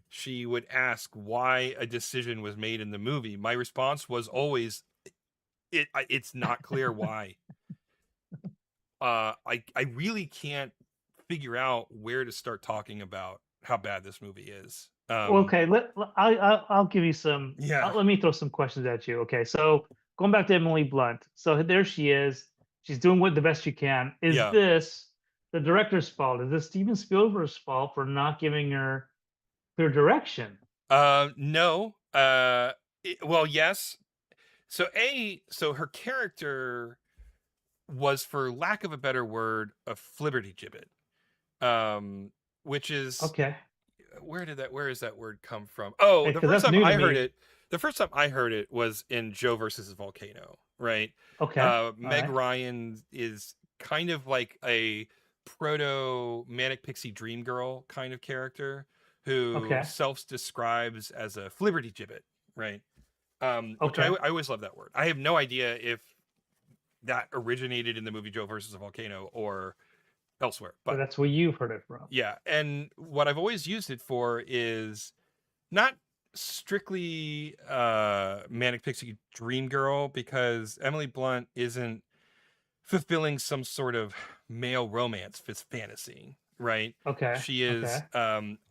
[SPEAKER 2] she would ask why a decision was made in the movie, my response was always, It's not clear why." I really can't figure out where to start talking about how bad this movie is.
[SPEAKER 1] Well, okay, I'll give you some.
[SPEAKER 2] Yeah,
[SPEAKER 1] Let me throw some questions at you. Okay, so going back to Emily Blunt, so there she is. She's doing what the best she can. Is
[SPEAKER 2] yeah.
[SPEAKER 1] this the director's fault? Is this Steven Spielberg's fault for not giving her clear direction?
[SPEAKER 2] No. Well, yes. So her character was, for lack of a better word, a flibberty gibbet. Um, which is
[SPEAKER 1] Okay,
[SPEAKER 2] where is that word come from? Oh,
[SPEAKER 1] because that's new to me.
[SPEAKER 2] the first time I heard it was in Joe versus Volcano, right?
[SPEAKER 1] Okay, all
[SPEAKER 2] Meg
[SPEAKER 1] right.
[SPEAKER 2] Ryan is kind of like a proto Manic Pixie Dream Girl kind of character who
[SPEAKER 1] Okay,
[SPEAKER 2] self-describes as a flibberty gibbet, right? Which
[SPEAKER 1] okay.
[SPEAKER 2] I always love that word. I have no idea if that originated in the movie Joe versus a Volcano or elsewhere,
[SPEAKER 1] But
[SPEAKER 2] but
[SPEAKER 1] that's where you've heard it from.
[SPEAKER 2] yeah. And what I've always used it for is not strictly Manic Pixie Dream Girl, because Emily Blunt isn't fulfilling some sort of male romance fantasy, right?
[SPEAKER 1] Okay,
[SPEAKER 2] She
[SPEAKER 1] okay.
[SPEAKER 2] is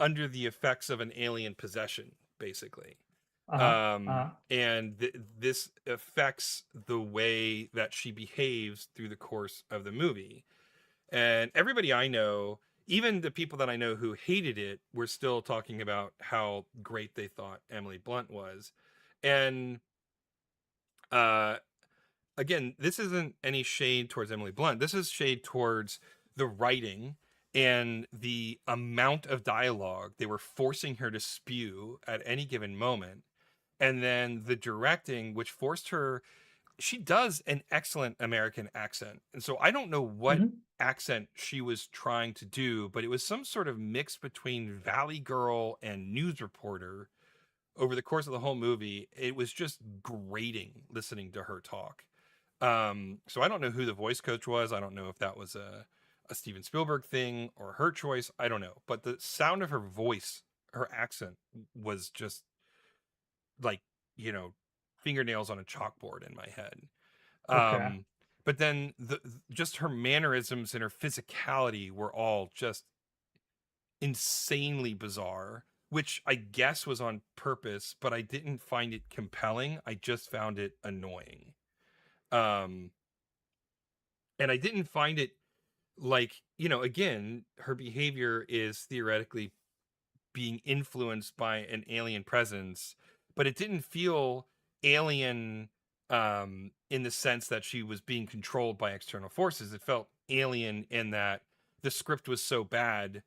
[SPEAKER 2] under the effects of an alien possession, basically.
[SPEAKER 1] Uh-huh. Uh-huh.
[SPEAKER 2] And this affects the way that she behaves through the course of the movie. And everybody I know, even the people that I know who hated it, were still talking about how great they thought Emily Blunt was. And uh, again, this isn't any shade towards Emily Blunt. This is shade towards the writing and the amount of dialogue they were forcing her to spew at any given moment. And then the directing, which forced her, she does an excellent American accent. And so I don't know what
[SPEAKER 1] Hmm.
[SPEAKER 2] accent she was trying to do, but it was some sort of mix between Valley Girl and news reporter over the course of the whole movie. It was just grating listening to her talk. So I don't know who the voice coach was. I don't know if that was a Steven Spielberg thing or her choice. I don't know. But the sound of her voice, her accent was just like, you know, fingernails on a chalkboard in my head.
[SPEAKER 1] Okay.
[SPEAKER 2] Um, but then just her mannerisms and her physicality were all just insanely bizarre, which I guess was on purpose, but I didn't find it compelling. I just found it annoying. Um, and I didn't find it like, again, her behavior is theoretically being influenced by an alien presence, but it didn't feel alien in the sense that she was being controlled by external forces. It felt alien in that the script was so bad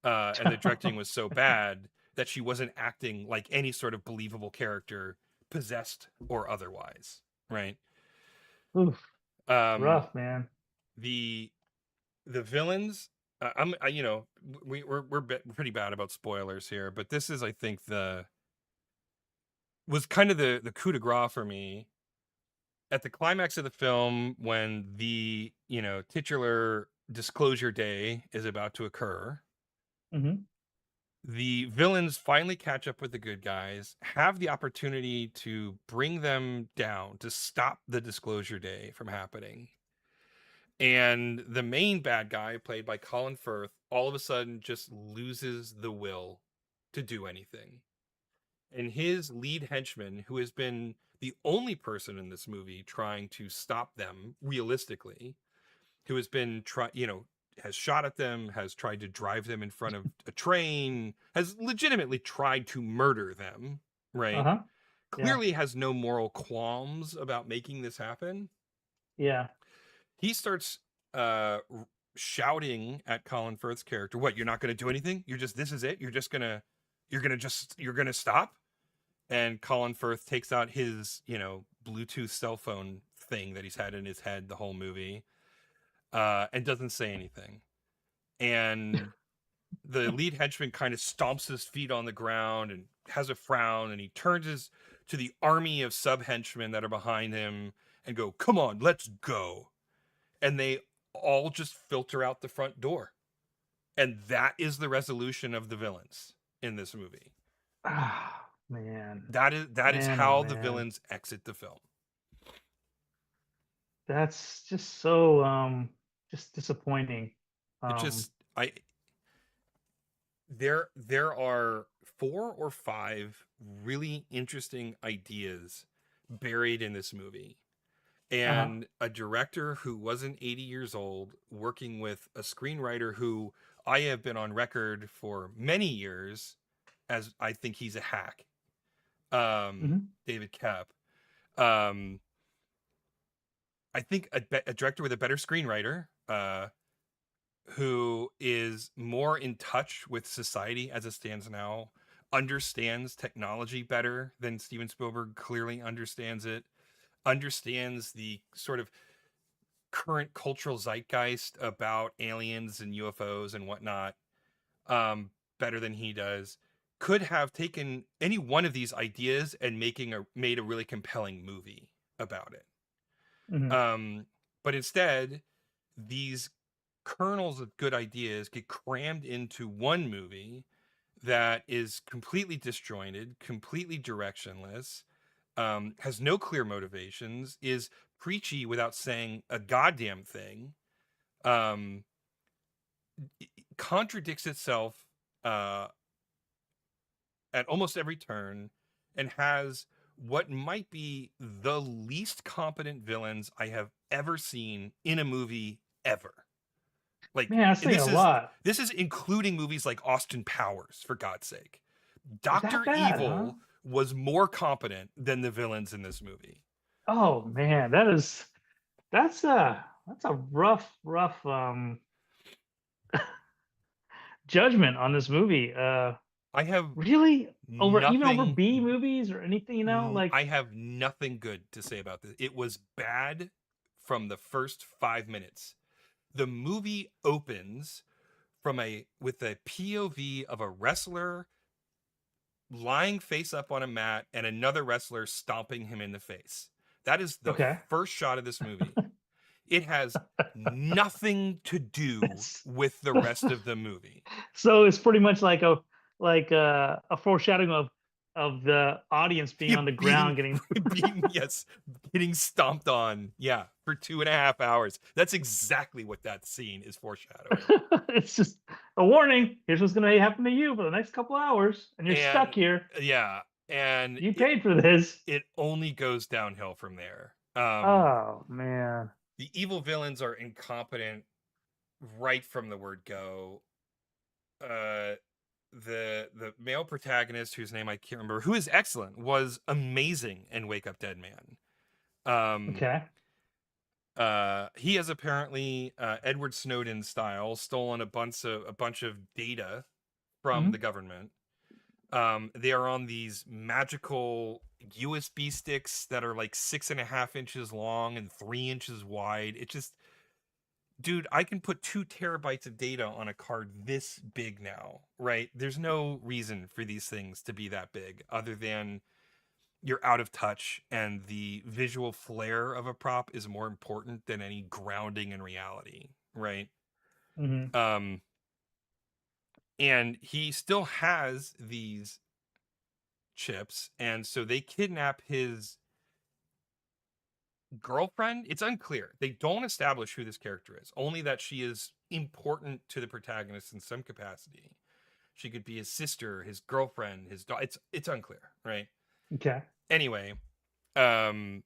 [SPEAKER 2] and the directing was so bad that she wasn't acting like any sort of believable character, possessed or otherwise, right?
[SPEAKER 1] Oof,
[SPEAKER 2] Um,
[SPEAKER 1] rough, man.
[SPEAKER 2] the the villains. We're pretty bad about spoilers here, but this is, I think, the was kind of the coup de grace for me at the climax of the film when the titular disclosure day is about to occur.
[SPEAKER 1] Hmm.
[SPEAKER 2] The villains finally catch up with the good guys, have the opportunity to bring them down, to stop the disclosure day from happening. And the main bad guy, played by Colin Firth, all of a sudden just loses the will to do anything. And his lead henchman, who has been the only person in this movie trying to stop them realistically, who has been has shot at them, has tried to drive them in front of a train, has legitimately tried to murder them, right?
[SPEAKER 1] Uh-huh. Yeah.
[SPEAKER 2] Clearly has no moral qualms about making this happen.
[SPEAKER 1] Yeah.
[SPEAKER 2] He starts uh shouting at Colin Firth's character, "What, you're not going to do anything? You're just this is it? You're going to stop?" And Colin Firth takes out his, Bluetooth cell phone thing that he's had in his head the whole movie, and doesn't say anything. And the lead henchman kind of stomps his feet on the ground and has a frown, and he to the army of sub henchmen that are behind him and go, "Come on, let's go." And they all just filter out the front door. And that is the resolution of the villains in this movie.
[SPEAKER 1] Ah, man.
[SPEAKER 2] That is
[SPEAKER 1] Man, oh
[SPEAKER 2] how the
[SPEAKER 1] man.
[SPEAKER 2] villains exit the film.
[SPEAKER 1] That's just so just disappointing.
[SPEAKER 2] It
[SPEAKER 1] Um,
[SPEAKER 2] just I there are 4 or 5 really interesting ideas buried in this movie,
[SPEAKER 1] uh-huh.
[SPEAKER 2] and a director who wasn't 80 years old working with a screenwriter who I have been on record for many years as I think he's a hack,
[SPEAKER 1] Hmm.
[SPEAKER 2] David Kep. um I think a director with a better screenwriter, who is more in touch with society as it stands now, understands technology better than Steven Spielberg clearly understands it, understands the sort of current cultural zeitgeist about aliens and UFOs and whatnot, better than he does, could have taken any one of these ideas and made a really compelling movie about it.
[SPEAKER 1] Hmm.
[SPEAKER 2] But instead, these kernels of good ideas get crammed into one movie that is completely disjointed, completely directionless, has no clear motivations, is preachy without saying a goddamn thing, um, contradicts itself uh, at almost every turn, and has what might be the least competent villains I have ever seen in a movie ever. Like
[SPEAKER 1] Man, that's saying a lot.
[SPEAKER 2] this is including movies like Austin Powers, for God's sake.
[SPEAKER 1] Is that
[SPEAKER 2] Dr.
[SPEAKER 1] bad, huh?
[SPEAKER 2] Evil was more competent than the villains in this movie.
[SPEAKER 1] Oh man, that's a rough judgment on this movie.
[SPEAKER 2] I have
[SPEAKER 1] Really? Over even over
[SPEAKER 2] nothing
[SPEAKER 1] B movies or anything, like
[SPEAKER 2] I have nothing good to say about this. It was bad from the first 5 minutes. The movie opens from a with a POV of a wrestler lying face up on a mat and another wrestler stomping him in the face. That is the
[SPEAKER 1] okay.
[SPEAKER 2] first shot of this movie. It has nothing to do
[SPEAKER 1] That's
[SPEAKER 2] with the rest of the movie.
[SPEAKER 1] so it's pretty much like a foreshadowing of of the audience being
[SPEAKER 2] You
[SPEAKER 1] on the
[SPEAKER 2] being
[SPEAKER 1] ground getting
[SPEAKER 2] being yes, getting stomped on, yeah, for 2.5 hours. That's exactly what that scene is foreshadowing.
[SPEAKER 1] it's just a warning. Here's what's gonna happen to you for the next couple hours, and you're stuck
[SPEAKER 2] And
[SPEAKER 1] here.
[SPEAKER 2] yeah, and
[SPEAKER 1] You paid for this.
[SPEAKER 2] it only goes downhill from there.
[SPEAKER 1] Oh man.
[SPEAKER 2] The evil villains are incompetent right from the word go. Uh, the male protagonist, whose name I can't remember, who is excellent, was amazing in Wake Up Dead Man. Um,
[SPEAKER 1] Okay.
[SPEAKER 2] he has apparently Edward Snowden style stolen a bunch of data from the
[SPEAKER 1] Hmm.
[SPEAKER 2] government. They are on these magical USB sticks that are like 6.5 inches long and 3 inches wide. It just, dude, I can put 2 terabytes of data on a card this big now, right? There's no reason for these things to be that big other than you're out of touch and the visual flair of a prop is more important than any grounding in reality, right?
[SPEAKER 1] Hmm.
[SPEAKER 2] Um, and he still has these chips, and so they kidnap his girlfriend. It's unclear. They don't establish who this character is, only that she is important to the protagonist in some capacity. She could be his sister, his girlfriend, his daughter. It's unclear, right?
[SPEAKER 1] Okay.
[SPEAKER 2] Anyway, um,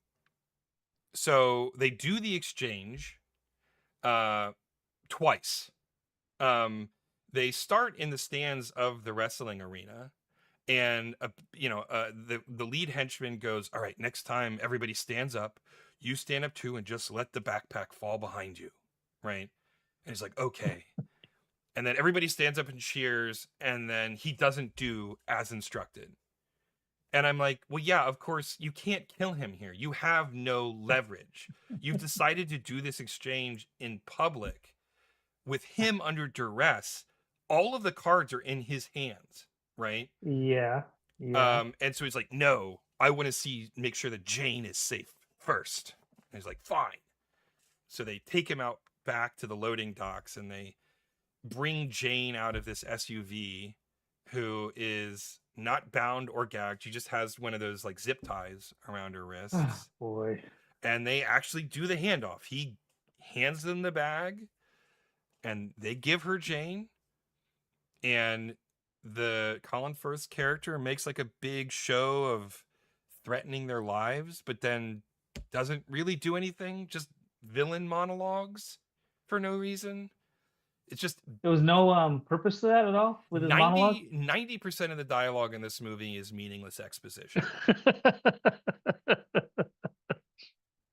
[SPEAKER 2] so they do the exchange uh twice. Um, they start in the stands of the wrestling arena, and the lead henchman goes, "All right, next time everybody stands up, you stand up too, and just let the backpack fall behind you," right? And he's like, "Okay." And then everybody stands up and cheers, and then he doesn't do as instructed. And I'm like, well, yeah, of course, you can't kill him here. You have no leverage. You've decided to do this exchange in public with him under duress. All of the cards are in his hands, right?
[SPEAKER 1] Yeah. Yeah.
[SPEAKER 2] And so he's like, no, I want to make sure that Jane is safe first. And he's like, fine. So they take him out back to the loading docks and they bring Jane out of this SUV, who is not bound or gagged. She just has one of those like zip ties around her
[SPEAKER 1] Oh
[SPEAKER 2] wrists.
[SPEAKER 1] boy.
[SPEAKER 2] And they actually do the handoff. He hands them the bag and they give her Jane. And the Colin Firth character makes like a big show of threatening their lives, but then doesn't really do anything, just villain monologues for no reason. It's just
[SPEAKER 1] There was no purpose to that at all with his monologue.
[SPEAKER 2] 90% of the dialogue in this movie is meaningless exposition.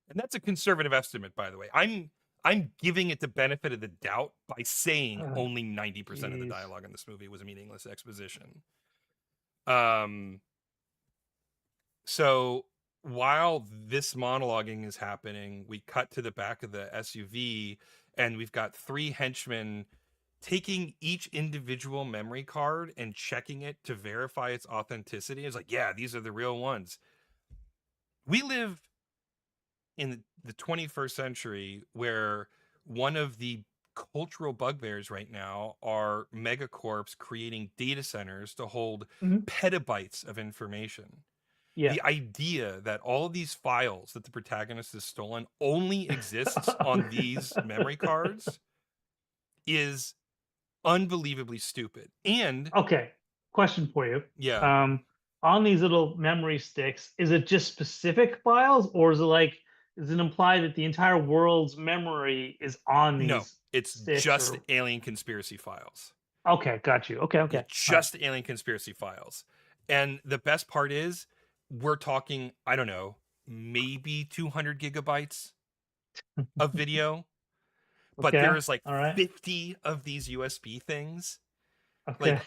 [SPEAKER 2] And that's a conservative estimate, by the way. I'm giving it the benefit of the doubt by saying
[SPEAKER 1] Oh,
[SPEAKER 2] only 90% of the
[SPEAKER 1] jeez.
[SPEAKER 2] dialogue in this movie was meaningless exposition. Um So while this monologuing is happening, we cut to the back of the SUV and we've got three henchmen taking each individual memory card and checking it to verify its authenticity. It's like, yeah, these are the real ones. We live in the 21st century where one of the cultural bugbears right now are megacorps creating data centers to hold
[SPEAKER 1] Mhm.
[SPEAKER 2] petabytes of information.
[SPEAKER 1] Yeah.
[SPEAKER 2] The idea that all of these files that the protagonist has stolen only exists on these memory cards is unbelievably stupid. And
[SPEAKER 1] Okay. Question for you.
[SPEAKER 2] yeah,
[SPEAKER 1] Um, on these little memory sticks, is it just specific files, or is it like, does it imply that the entire world's memory is on
[SPEAKER 2] no,
[SPEAKER 1] these
[SPEAKER 2] it's
[SPEAKER 1] sticks?
[SPEAKER 2] just
[SPEAKER 1] Or
[SPEAKER 2] alien conspiracy files.
[SPEAKER 1] okay, got you. Okay,
[SPEAKER 2] Yeah,
[SPEAKER 1] okay, all right.
[SPEAKER 2] just alien conspiracy files. And the best part is we're talking, I don't know, maybe 200 gigabytes of video, but there
[SPEAKER 1] Okay,
[SPEAKER 2] is like
[SPEAKER 1] all right.
[SPEAKER 2] 50 of these USB things.
[SPEAKER 1] Okay.
[SPEAKER 2] Like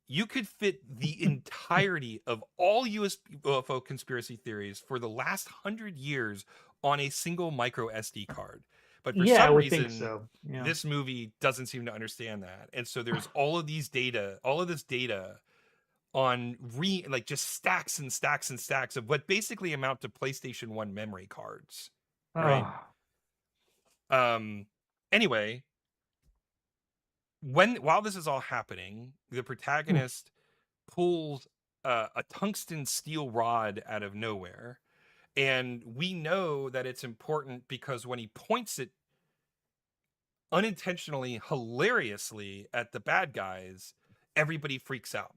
[SPEAKER 2] you could fit the entirety of all UFO conspiracy theories for the last 100 years on a single micro SD card. But for
[SPEAKER 1] Yeah, I
[SPEAKER 2] some
[SPEAKER 1] would think
[SPEAKER 2] reason,
[SPEAKER 1] so. Yeah.
[SPEAKER 2] this movie doesn't seem to understand that. And so there's all of these data, all of this data on like just stacks and stacks and stacks of what basically amount to PlayStation 1 memory cards, right?
[SPEAKER 1] Oh.
[SPEAKER 2] Um anyway, while this is all happening, the
[SPEAKER 1] Hmm.
[SPEAKER 2] protagonist pulls a tungsten steel rod out of nowhere, and we know that it's important because when he points it unintentionally, hilariously at the bad guys, everybody freaks out.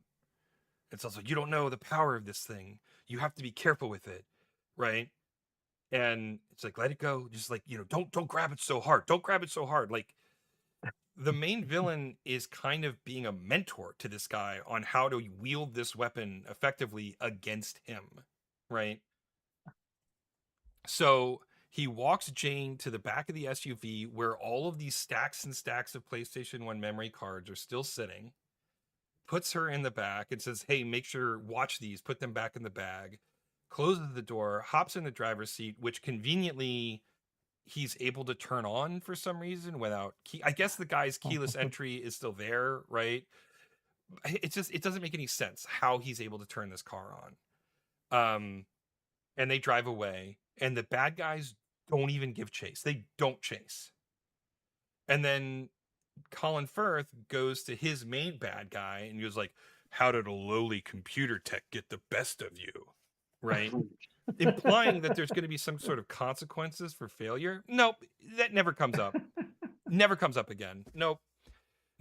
[SPEAKER 2] It's also, you don't know the power of this thing. You have to be careful with it, right? And it's like, let it go. Just like, don't grab it so hard. Don't grab it so hard. Like, the main villain is kind of being a mentor to this guy on how to wield this weapon effectively against him, right? So he walks Jane to the back of the SUV where all of these stacks and stacks of PlayStation 1 memory cards are still sitting, puts her in the back and says, "Hey, make sure, watch these, put them back in the bag," closes the door, hops in the driver's seat, which conveniently he's able to turn on for some reason without key. I guess the guy's keyless entry is still there, right? It's just, it doesn't make any sense how he's able to turn this car on. And they drive away, and the bad guys don't even give chase. They don't chase. And then Colin Firth goes to his main bad guy and he was like, "How did a lowly computer tech get the best of you?" Right? Implying that there's going to be some sort of consequences for failure. Nope, that never comes up. Never comes up again. Nope.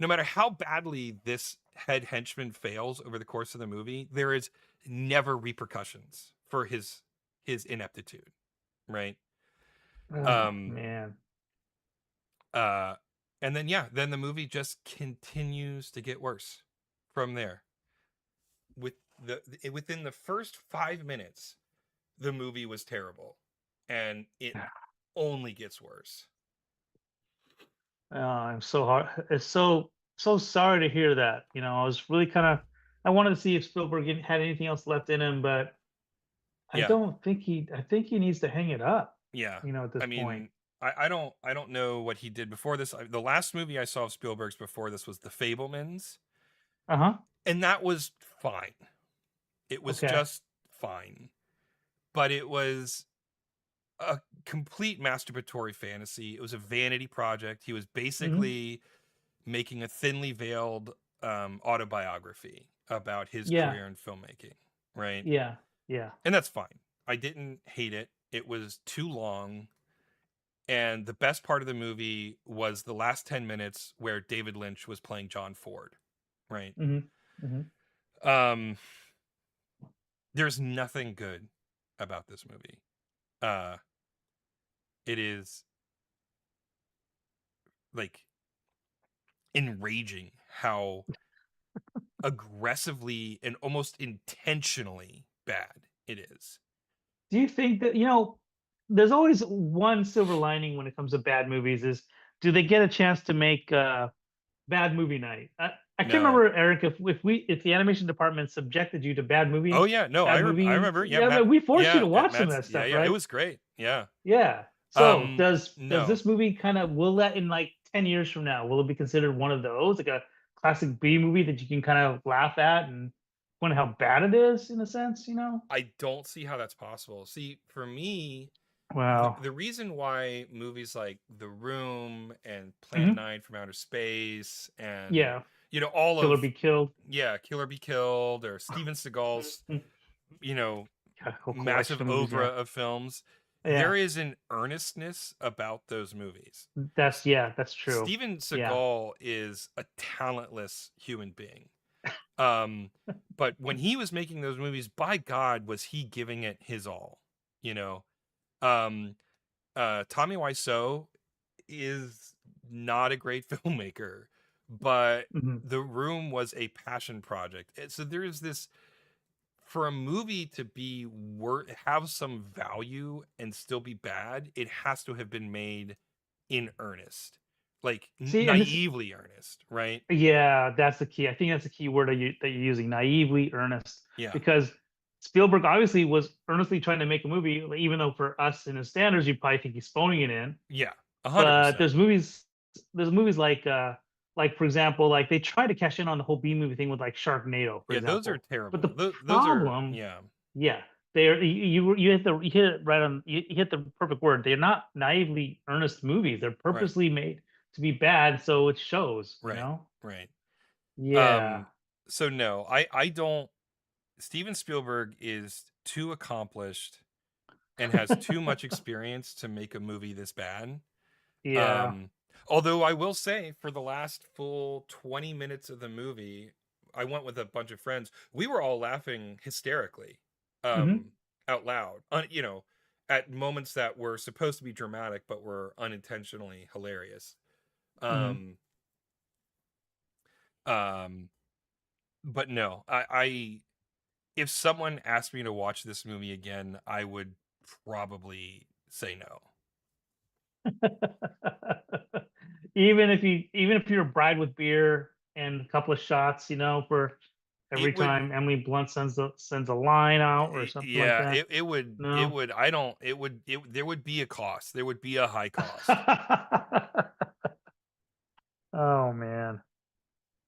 [SPEAKER 2] No matter how badly this head henchman fails over the course of the movie, there is never repercussions for his ineptitude, right?
[SPEAKER 1] Oh
[SPEAKER 2] Um
[SPEAKER 1] man.
[SPEAKER 2] uh and then yeah, then the movie just continues to get worse from there. With within the first 5 minutes, the movie was terrible, and it only gets worse.
[SPEAKER 1] I'm so hard. It's so sorry to hear that. I was really kind of I wanted to see if Spielberg had anything else left in him, but I
[SPEAKER 2] Yeah.
[SPEAKER 1] don't think he. I think he needs to hang it up.
[SPEAKER 2] Yeah.
[SPEAKER 1] At this
[SPEAKER 2] I
[SPEAKER 1] point.
[SPEAKER 2] mean, I don't know what he did before this. The last movie I saw of Spielberg's before this was The Fablemans,
[SPEAKER 1] Uh huh.
[SPEAKER 2] and that was fine. It was
[SPEAKER 1] Okay.
[SPEAKER 2] just fine. But it was a complete masturbatory fantasy. It was a vanity project. He was
[SPEAKER 1] Hmm.
[SPEAKER 2] basically making a thinly veiled autobiography about his
[SPEAKER 1] Yeah.
[SPEAKER 2] career in filmmaking, right?
[SPEAKER 1] Yeah. Yeah.
[SPEAKER 2] And that's fine. I didn't hate it. It was too long. And the best part of the movie was the last 10 minutes where David Lynch was playing John Ford, right?
[SPEAKER 1] Hmm. Hmm.
[SPEAKER 2] Um, there's nothing good about this movie. Uh, it is like enraging how aggressively and almost intentionally bad it is.
[SPEAKER 1] Do you think that there's always one silver lining when it comes to bad movies? Is do they get a chance to make bad movie night? I can't
[SPEAKER 2] No.
[SPEAKER 1] remember, Eric, if the animation department subjected you to
[SPEAKER 2] Oh yeah, no,
[SPEAKER 1] bad
[SPEAKER 2] I
[SPEAKER 1] movie.
[SPEAKER 2] remember. Yeah,
[SPEAKER 1] Yeah,
[SPEAKER 2] Matt.
[SPEAKER 1] but we forced you
[SPEAKER 2] Yeah,
[SPEAKER 1] to watch some of
[SPEAKER 2] Matt's.
[SPEAKER 1] that
[SPEAKER 2] Yeah,
[SPEAKER 1] stuff,
[SPEAKER 2] yeah, it
[SPEAKER 1] right?
[SPEAKER 2] was great. Yeah.
[SPEAKER 1] Yeah. So does
[SPEAKER 2] No.
[SPEAKER 1] this movie kind of, will that in like 10 years from now, will it be considered one of those, like a classic B movie that you can kind of laugh at and wonder how bad it is in a sense?
[SPEAKER 2] I don't see how that's possible. See, for me,
[SPEAKER 1] Wow.
[SPEAKER 2] the reason why movies like The Room and Plan
[SPEAKER 1] Hmm.
[SPEAKER 2] 9 from Outer Space and
[SPEAKER 1] Yeah.
[SPEAKER 2] all
[SPEAKER 1] Kill or
[SPEAKER 2] of,
[SPEAKER 1] Be Killed.
[SPEAKER 2] yeah, Kill or Be Killed or Steven Seagal's,
[SPEAKER 1] Mm.
[SPEAKER 2] you know,
[SPEAKER 1] Yeah, whole
[SPEAKER 2] massive
[SPEAKER 1] collection of movies.
[SPEAKER 2] oeuvre
[SPEAKER 1] Yeah.
[SPEAKER 2] of films,
[SPEAKER 1] Yeah.
[SPEAKER 2] there is an earnestness about those movies.
[SPEAKER 1] That's true.
[SPEAKER 2] Steven
[SPEAKER 1] Yeah.
[SPEAKER 2] Seagal is a talentless human being. Um, but when he was making those movies, by God, was he giving it his all, you know? Um, Tommy Wiseau is not a great filmmaker, but
[SPEAKER 1] Hmm.
[SPEAKER 2] The Room was a passion project. So there is this, for a movie to be have some value and still be bad, it has to have been made in earnest, like
[SPEAKER 1] See, and this,
[SPEAKER 2] naively earnest, right?
[SPEAKER 1] yeah, that's the key. I think that's the key word that you're using, naively earnest,
[SPEAKER 2] Yeah,
[SPEAKER 1] because Spielberg obviously was earnestly trying to make a movie, even though for us in his standards, you probably think he's phoning it in.
[SPEAKER 2] yeah, a hundred
[SPEAKER 1] But
[SPEAKER 2] percent.
[SPEAKER 1] there's movies like for example, like they try to cash in on the whole B movie thing with like Sharknado, for
[SPEAKER 2] Yeah, those are
[SPEAKER 1] example. But the
[SPEAKER 2] terrible. Those are,
[SPEAKER 1] problem,
[SPEAKER 2] yeah,
[SPEAKER 1] yeah, they're you hit it right on, you hit the perfect word. They're not naively earnest movies. They're
[SPEAKER 2] right,
[SPEAKER 1] purposely made to be bad, so it shows.
[SPEAKER 2] right, right.
[SPEAKER 1] Yeah.
[SPEAKER 2] Um, so no, I don't. Steven Spielberg is too accomplished and has too much experience to make a movie this bad.
[SPEAKER 1] Yeah.
[SPEAKER 2] Um, Although I will say, for the last full 20 minutes of the movie, I went with a bunch of friends. We were all laughing hysterically,
[SPEAKER 1] Hmm.
[SPEAKER 2] um, out loud, at moments that were supposed to be dramatic but were unintentionally hilarious.
[SPEAKER 1] Hmm.
[SPEAKER 2] Um, um, but no, if someone asked me to watch this movie again, I would probably say no.
[SPEAKER 1] Even if you're a bride with beer and a couple of shots, for every
[SPEAKER 2] It would
[SPEAKER 1] time Emily Blunt sends a line out or something like
[SPEAKER 2] Yeah,
[SPEAKER 1] that.
[SPEAKER 2] it
[SPEAKER 1] No.
[SPEAKER 2] would I don't it would it there would be a cost. There would be a high cost.
[SPEAKER 1] Oh man.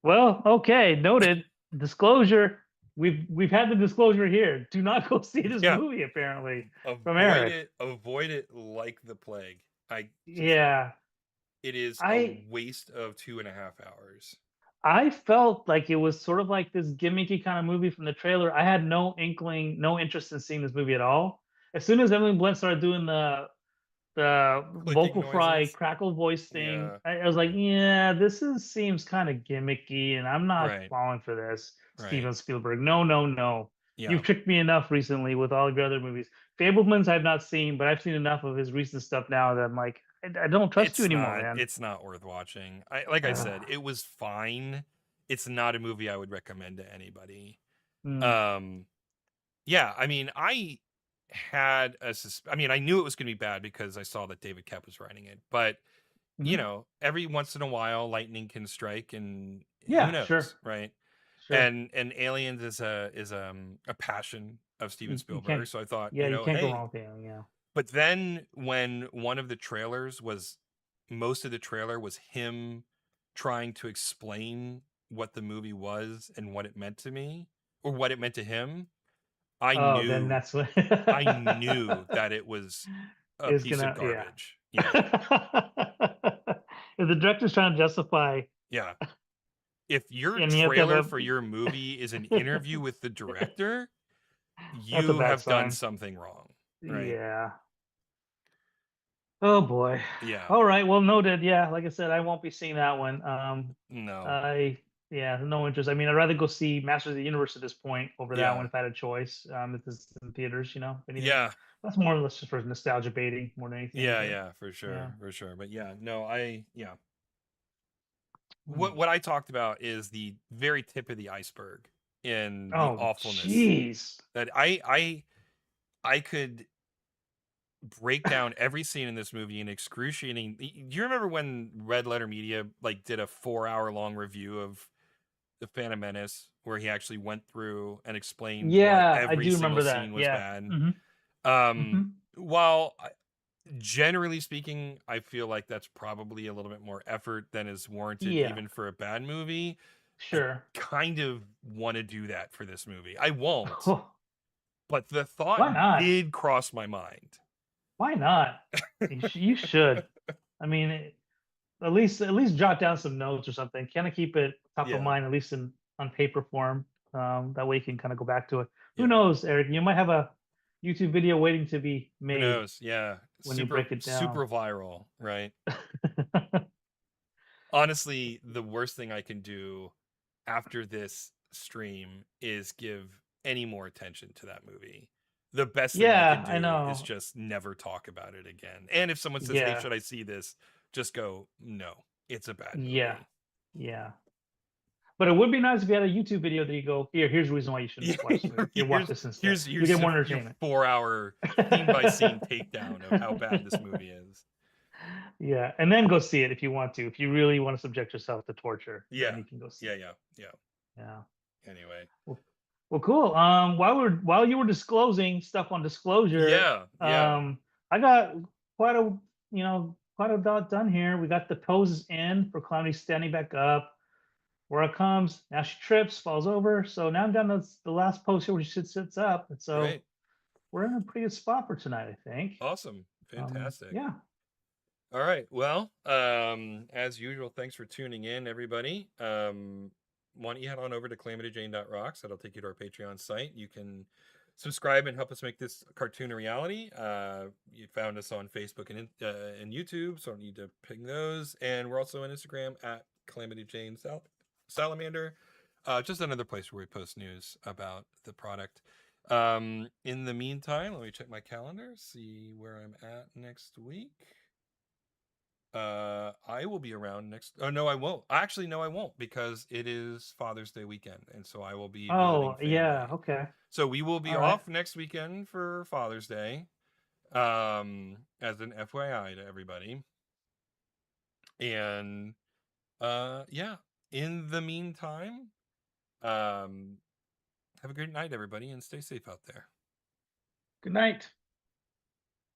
[SPEAKER 1] Well, okay, noted. Disclosure. We've had the disclosure here. Do not go see this
[SPEAKER 2] Yeah,
[SPEAKER 1] movie, apparently, from
[SPEAKER 2] avoid
[SPEAKER 1] Eric.
[SPEAKER 2] it, avoid it like the plague. I just
[SPEAKER 1] Yeah.
[SPEAKER 2] It is a
[SPEAKER 1] I
[SPEAKER 2] waste of 2.5 hours.
[SPEAKER 1] I felt like it was sort of like this gimmicky kind of movie from the trailer. I had no inkling, no interest in seeing this movie at all. As soon as Emily Blunt started doing the
[SPEAKER 2] Clicking
[SPEAKER 1] vocal fry
[SPEAKER 2] noises.
[SPEAKER 1] crackle voice thing,
[SPEAKER 2] Yeah,
[SPEAKER 1] I was like, yeah, seems kind of gimmicky, and I'm not
[SPEAKER 2] right,
[SPEAKER 1] falling for this.
[SPEAKER 2] right.
[SPEAKER 1] Steven Spielberg, no, no, no.
[SPEAKER 2] Yeah.
[SPEAKER 1] You've tricked me enough recently with all of your other movies. Fablemans I've not seen, but I've seen enough of his recent stuff now that I'm like, I don't trust you anymore, man.
[SPEAKER 2] It's not worth watching. Like I said, it was fine. It's not a movie I would recommend to anybody.
[SPEAKER 1] Mm,
[SPEAKER 2] Um Yeah, I mean, I mean, I knew it was going to be bad because I saw that David Koepp was writing it. But,
[SPEAKER 1] mhm.
[SPEAKER 2] every once in a while lightning can strike and who
[SPEAKER 1] Yeah, sure,
[SPEAKER 2] knows, right?
[SPEAKER 1] sure.
[SPEAKER 2] And Aliens is a passion of Steven
[SPEAKER 1] You
[SPEAKER 2] Spielberg,
[SPEAKER 1] can't,
[SPEAKER 2] so I thought,
[SPEAKER 1] yeah, you can't go wrong
[SPEAKER 2] hey,
[SPEAKER 1] with Alien, yeah.
[SPEAKER 2] but then when one of the trailers was most of the trailer was him trying to explain what the movie was and what it meant to me or what it meant to him, I
[SPEAKER 1] Oh, then
[SPEAKER 2] knew
[SPEAKER 1] that's what
[SPEAKER 2] I knew that it was a
[SPEAKER 1] is
[SPEAKER 2] piece of
[SPEAKER 1] gonna, yeah.
[SPEAKER 2] garbage. Yeah.
[SPEAKER 1] If the director's trying to justify,
[SPEAKER 2] Yeah. If your
[SPEAKER 1] and you have to have
[SPEAKER 2] trailer
[SPEAKER 1] a,
[SPEAKER 2] for your movie is an interview with the director,
[SPEAKER 1] that's a
[SPEAKER 2] you
[SPEAKER 1] bad
[SPEAKER 2] have done
[SPEAKER 1] sign.
[SPEAKER 2] something wrong, right?
[SPEAKER 1] Yeah. Oh boy.
[SPEAKER 2] Yeah.
[SPEAKER 1] All right. Well, noted. Yeah. Like I said, I won't be seeing that one.
[SPEAKER 2] No.
[SPEAKER 1] I yeah, no interest. I mean, I'd rather go see Masters of the Universe at this point over that one
[SPEAKER 2] Yeah.
[SPEAKER 1] if I had a choice. If it's in theaters, if anything.
[SPEAKER 2] Yeah.
[SPEAKER 1] That's more or less just for nostalgia baiting more than anything.
[SPEAKER 2] Yeah,
[SPEAKER 1] But
[SPEAKER 2] yeah, for
[SPEAKER 1] yeah.
[SPEAKER 2] sure. For sure. But yeah, no, yeah.
[SPEAKER 1] Hmm.
[SPEAKER 2] What I talked about is the very tip of the iceberg in the
[SPEAKER 1] Oh,
[SPEAKER 2] awfulness
[SPEAKER 1] jeez.
[SPEAKER 2] that I could break down every scene in this movie in excruciating. Do you remember when Red Letter Media like did a 4 hour long review of the Phantom Menace where he actually went through and explained why
[SPEAKER 1] Yeah, I
[SPEAKER 2] every
[SPEAKER 1] do
[SPEAKER 2] single
[SPEAKER 1] remember that.
[SPEAKER 2] scene was
[SPEAKER 1] Yeah.
[SPEAKER 2] bad?
[SPEAKER 1] Hmm. Hmm.
[SPEAKER 2] While generally speaking, I feel like that's probably a little bit more effort than is warranted
[SPEAKER 1] Yeah.
[SPEAKER 2] even for a bad movie. I
[SPEAKER 1] Sure.
[SPEAKER 2] kind of want to do that for this movie. I won't,
[SPEAKER 1] Oh,
[SPEAKER 2] but the thought
[SPEAKER 1] why not?
[SPEAKER 2] did cross my mind.
[SPEAKER 1] Why not? You should. I mean, at least jot down some notes or something. Kind of keep it top of
[SPEAKER 2] Yeah,
[SPEAKER 1] mind, at least in on paper form. That way you can kind of go back to it. Who
[SPEAKER 2] yeah.
[SPEAKER 1] knows, Eric? You might have a YouTube video waiting to be
[SPEAKER 2] Who
[SPEAKER 1] made
[SPEAKER 2] knows? Yeah,
[SPEAKER 1] when you
[SPEAKER 2] super
[SPEAKER 1] break it down.
[SPEAKER 2] super viral, right? Honestly, the worst thing I can do after this stream is give any more attention to that movie. The best thing I can
[SPEAKER 1] Yeah, I
[SPEAKER 2] do is
[SPEAKER 1] know.
[SPEAKER 2] just never talk about it again. And if someone says, "Hey,
[SPEAKER 1] Yeah,
[SPEAKER 2] should I see this?" just go, "No, it's a bad
[SPEAKER 1] yeah,
[SPEAKER 2] movie."
[SPEAKER 1] yeah. But it would be nice if you had a YouTube video that you go, here's the reason why you
[SPEAKER 2] Yeah,
[SPEAKER 1] shouldn't watch this movie. Here, watch this instead.
[SPEAKER 2] here's
[SPEAKER 1] You
[SPEAKER 2] here's
[SPEAKER 1] get
[SPEAKER 2] your
[SPEAKER 1] more
[SPEAKER 2] your
[SPEAKER 1] entertainment.
[SPEAKER 2] 4 hour scene by scene takedown of how bad this movie is.
[SPEAKER 1] Yeah, and then go see it if you want to. If you really want to subject yourself to torture, then
[SPEAKER 2] Yeah,
[SPEAKER 1] you can go see
[SPEAKER 2] yeah,
[SPEAKER 1] it.
[SPEAKER 2] yeah, yeah.
[SPEAKER 1] Yeah.
[SPEAKER 2] Anyway,
[SPEAKER 1] Well, well, cool. While you were disclosing stuff on disclosure,
[SPEAKER 2] yeah, yeah,
[SPEAKER 1] I got quite a quite a dot done here. We got the poses in for Calamity standing back up. Where it comes, now she trips, falls over. So now I'm down to the last pose here where she sits up. And so
[SPEAKER 2] great,
[SPEAKER 1] we're in a pretty good spot for tonight, I think.
[SPEAKER 2] awesome, fantastic.
[SPEAKER 1] Yeah.
[SPEAKER 2] All right. Well, as usual, thanks for tuning in, everybody. why don't you head on over to calamityjane.rocks? That'll take you to our Patreon site. You can subscribe and help us make this cartoon a reality. You found us on Facebook and YouTube, so I don't need to ping those. And we're also on Instagram at Calamity Jane Salamander. Just another place where we post news about the product. In the meantime, let me check my calendar, see where I'm at next week. I will be around next. Oh no, I won't. Actually, no, I won't, because it is Father's Day weekend, and so I will be visiting
[SPEAKER 1] Oh,
[SPEAKER 2] family.
[SPEAKER 1] yeah. Okay.
[SPEAKER 2] So we will be
[SPEAKER 1] All right.
[SPEAKER 2] off next weekend for Father's Day. As an FYI to everybody. And yeah. In the meantime, have a great night, everybody, and stay safe out there.
[SPEAKER 1] Good night.